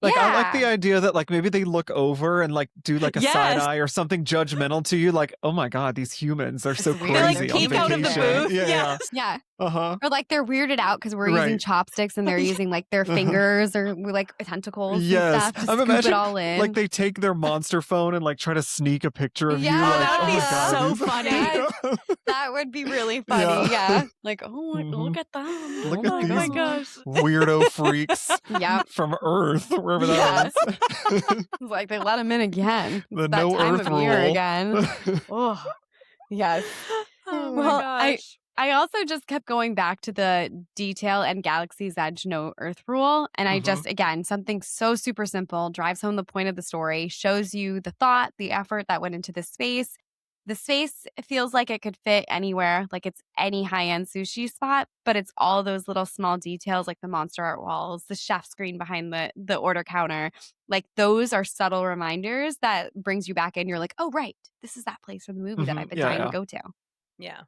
[SPEAKER 3] Like, I like the idea that, like, maybe they look over and, like, do, like, a side eye or something judgmental to you. Like, oh, my God, these humans are so crazy.
[SPEAKER 2] They, like,
[SPEAKER 3] on
[SPEAKER 2] peek out of the
[SPEAKER 3] vacation.
[SPEAKER 2] booth.
[SPEAKER 1] Yeah.
[SPEAKER 3] Uh-huh.
[SPEAKER 1] Or, like, they're weirded out because we're using chopsticks and they're using, like, their fingers or, like, tentacles and stuff to scoop it all in.
[SPEAKER 3] Like, they take their monster phone and, like, try to sneak a picture of you. Like,
[SPEAKER 2] that would be
[SPEAKER 3] God,
[SPEAKER 2] so funny.
[SPEAKER 1] That would be really funny. Yeah. Like, oh, look at them.
[SPEAKER 3] Look
[SPEAKER 1] oh
[SPEAKER 3] at
[SPEAKER 1] my
[SPEAKER 3] these
[SPEAKER 1] gosh.
[SPEAKER 3] weirdo freaks from Earth, wherever that is.
[SPEAKER 1] It's like they let them in again.
[SPEAKER 3] The
[SPEAKER 1] It's that
[SPEAKER 3] no
[SPEAKER 1] time
[SPEAKER 3] Earth
[SPEAKER 1] of year
[SPEAKER 3] rule.
[SPEAKER 1] again. Oh, yes.
[SPEAKER 2] Oh
[SPEAKER 1] Well,
[SPEAKER 2] my gosh.
[SPEAKER 1] I also just kept going back to the detail and Galaxy's Edge no Earth rule. And I just, again, something so super simple drives home the point of the story, shows you the thought, the effort that went into this space. The space feels like it could fit anywhere, like it's any high-end sushi spot, but it's all those little small details like the monster art walls, the chef screen behind the order counter. Like those are subtle reminders that brings you back in. You're like, oh, right, this is that place from the movie that I've been dying to go to.
[SPEAKER 2] Yeah.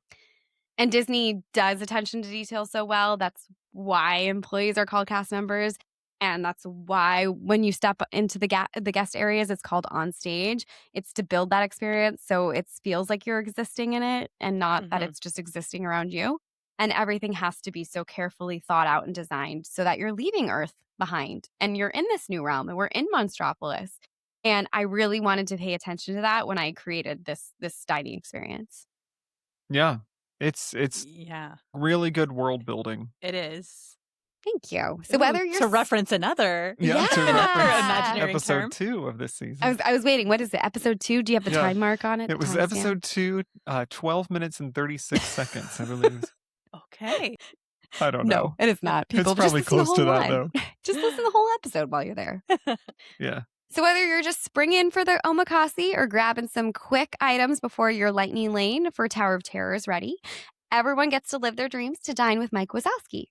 [SPEAKER 1] And Disney does attention to detail so well. That's why employees are called cast members. And that's why when you step into the guest areas, it's called on stage. It's to build that experience so it feels like you're existing in it and not that it's just existing around you. And everything has to be so carefully thought out and designed so that you're leaving Earth behind and you're in this new realm and we're in Monstropolis. And I really wanted to pay attention to that when I created this dining experience.
[SPEAKER 3] Yeah. It's really good world building.
[SPEAKER 2] It is.
[SPEAKER 1] Thank you. So whether you're
[SPEAKER 2] to reference another,
[SPEAKER 3] to reference
[SPEAKER 2] Imagineering
[SPEAKER 3] episode
[SPEAKER 2] term.
[SPEAKER 3] 2 of this season.
[SPEAKER 1] I was waiting. What is it? Episode 2? Do you have the time mark on it?
[SPEAKER 3] It was episode 2, 12 minutes and 36 seconds, I believe.
[SPEAKER 2] Okay.
[SPEAKER 3] I don't know.
[SPEAKER 1] No, it is not. People
[SPEAKER 3] it's probably
[SPEAKER 1] just listen
[SPEAKER 3] close to that,
[SPEAKER 1] one.
[SPEAKER 3] though.
[SPEAKER 1] Just listen the whole episode while you're there.
[SPEAKER 3] Yeah.
[SPEAKER 1] So whether you're just springing for the omakase or grabbing some quick items before your lightning lane for Tower of Terror is ready, everyone gets to live their dreams to dine with Mike Wazowski.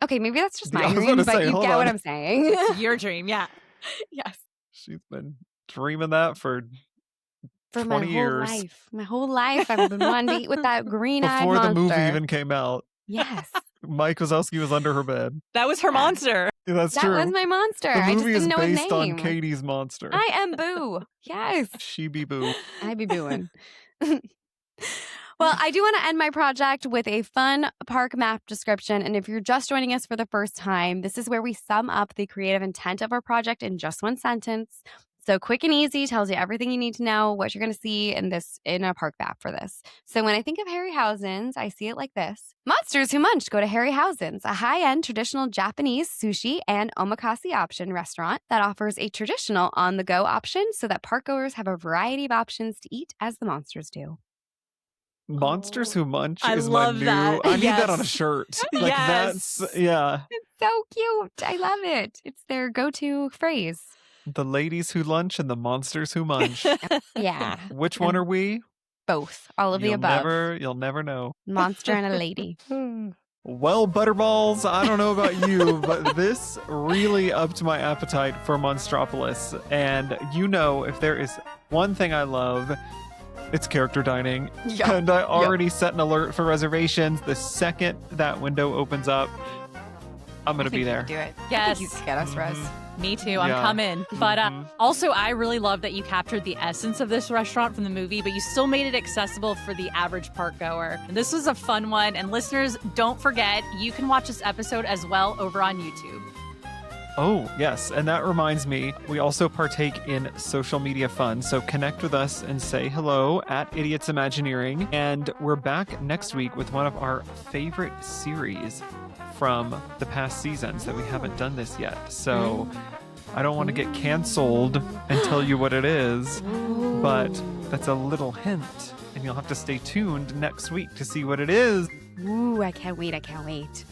[SPEAKER 1] Okay, maybe that's just my dream, but you get what I'm saying.
[SPEAKER 2] It's your dream, yeah.
[SPEAKER 1] Yes.
[SPEAKER 3] She's been dreaming that for 20
[SPEAKER 1] my
[SPEAKER 3] years.
[SPEAKER 1] Whole life. My whole life I've been wanting to eat with that green-eyed
[SPEAKER 3] Before
[SPEAKER 1] monster.
[SPEAKER 3] the movie even came out.
[SPEAKER 1] Yes.
[SPEAKER 3] Mike Wazowski was under her bed.
[SPEAKER 2] That was her monster.
[SPEAKER 3] Yeah, that's
[SPEAKER 1] that
[SPEAKER 3] true.
[SPEAKER 1] was my monster.
[SPEAKER 3] The
[SPEAKER 1] I just
[SPEAKER 3] movie
[SPEAKER 1] didn't
[SPEAKER 3] is
[SPEAKER 1] know his
[SPEAKER 3] based
[SPEAKER 1] name.
[SPEAKER 3] on Katie's monster.
[SPEAKER 1] I am Boo. Yes.
[SPEAKER 3] She be Boo.
[SPEAKER 1] I be booing. Well, I do want to end my project with a fun park map description. And if you're just joining us for the first time, this is where we sum up the creative intent of our project in just one sentence. So quick and easy, tells you everything you need to know, what you're going to see in a park map for this. So when I think of Harryhausen's, I see it like this. Monsters who munch go to Harryhausen's, a high-end traditional Japanese sushi and omakase option restaurant that offers a traditional on-the-go option so that parkgoers have a variety of options to eat as the monsters do.
[SPEAKER 3] Monsters who munch
[SPEAKER 2] I
[SPEAKER 3] is
[SPEAKER 2] love
[SPEAKER 3] my new.
[SPEAKER 2] that.
[SPEAKER 3] I need
[SPEAKER 2] Yes.
[SPEAKER 3] that on a shirt. Like
[SPEAKER 2] Yes.
[SPEAKER 3] that's yeah.
[SPEAKER 1] It's so cute. I love it. It's their go-to phrase.
[SPEAKER 3] The ladies who lunch and the monsters who munch.
[SPEAKER 1] Yeah.
[SPEAKER 3] Which one are we?
[SPEAKER 1] Both. All of the above.
[SPEAKER 3] You'll never know.
[SPEAKER 1] Monster and a lady.
[SPEAKER 3] Well, Butterballs, I don't know about you, but this really upped my appetite for Monstropolis. And if there is one thing I love, it's character dining.
[SPEAKER 1] Yep.
[SPEAKER 3] And I already set an alert for reservations. The second that window opens up, I'm going to be there.
[SPEAKER 1] Do it.
[SPEAKER 2] Yes.
[SPEAKER 1] I think you can get us, Rose.
[SPEAKER 2] Me too. I'm coming. But also, I really love that you captured the essence of this restaurant from the movie, but you still made it accessible for the average park goer. And this was a fun one. And listeners, don't forget, you can watch this episode as well over on YouTube.
[SPEAKER 3] Oh, yes. And that reminds me, we also partake in social media fun. So connect with us and say hello at Idiots Imagineering. And we're back next week with one of our favorite series from the past seasons that we haven't done this yet. So I don't want to get canceled and tell you what it is, but that's a little hint. And you'll have to stay tuned next week to see what it is.
[SPEAKER 1] Ooh, I can't wait.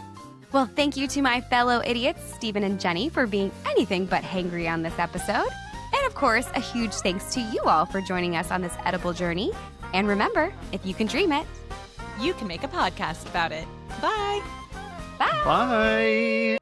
[SPEAKER 1] Well, thank you to my fellow idiots, Stephen and Jenny, for being anything but hangry on this episode. And of course, a huge thanks to you all for joining us on this edible journey. And remember, if you can dream it,
[SPEAKER 2] you can make a podcast about it. Bye.
[SPEAKER 1] Bye.
[SPEAKER 3] Bye.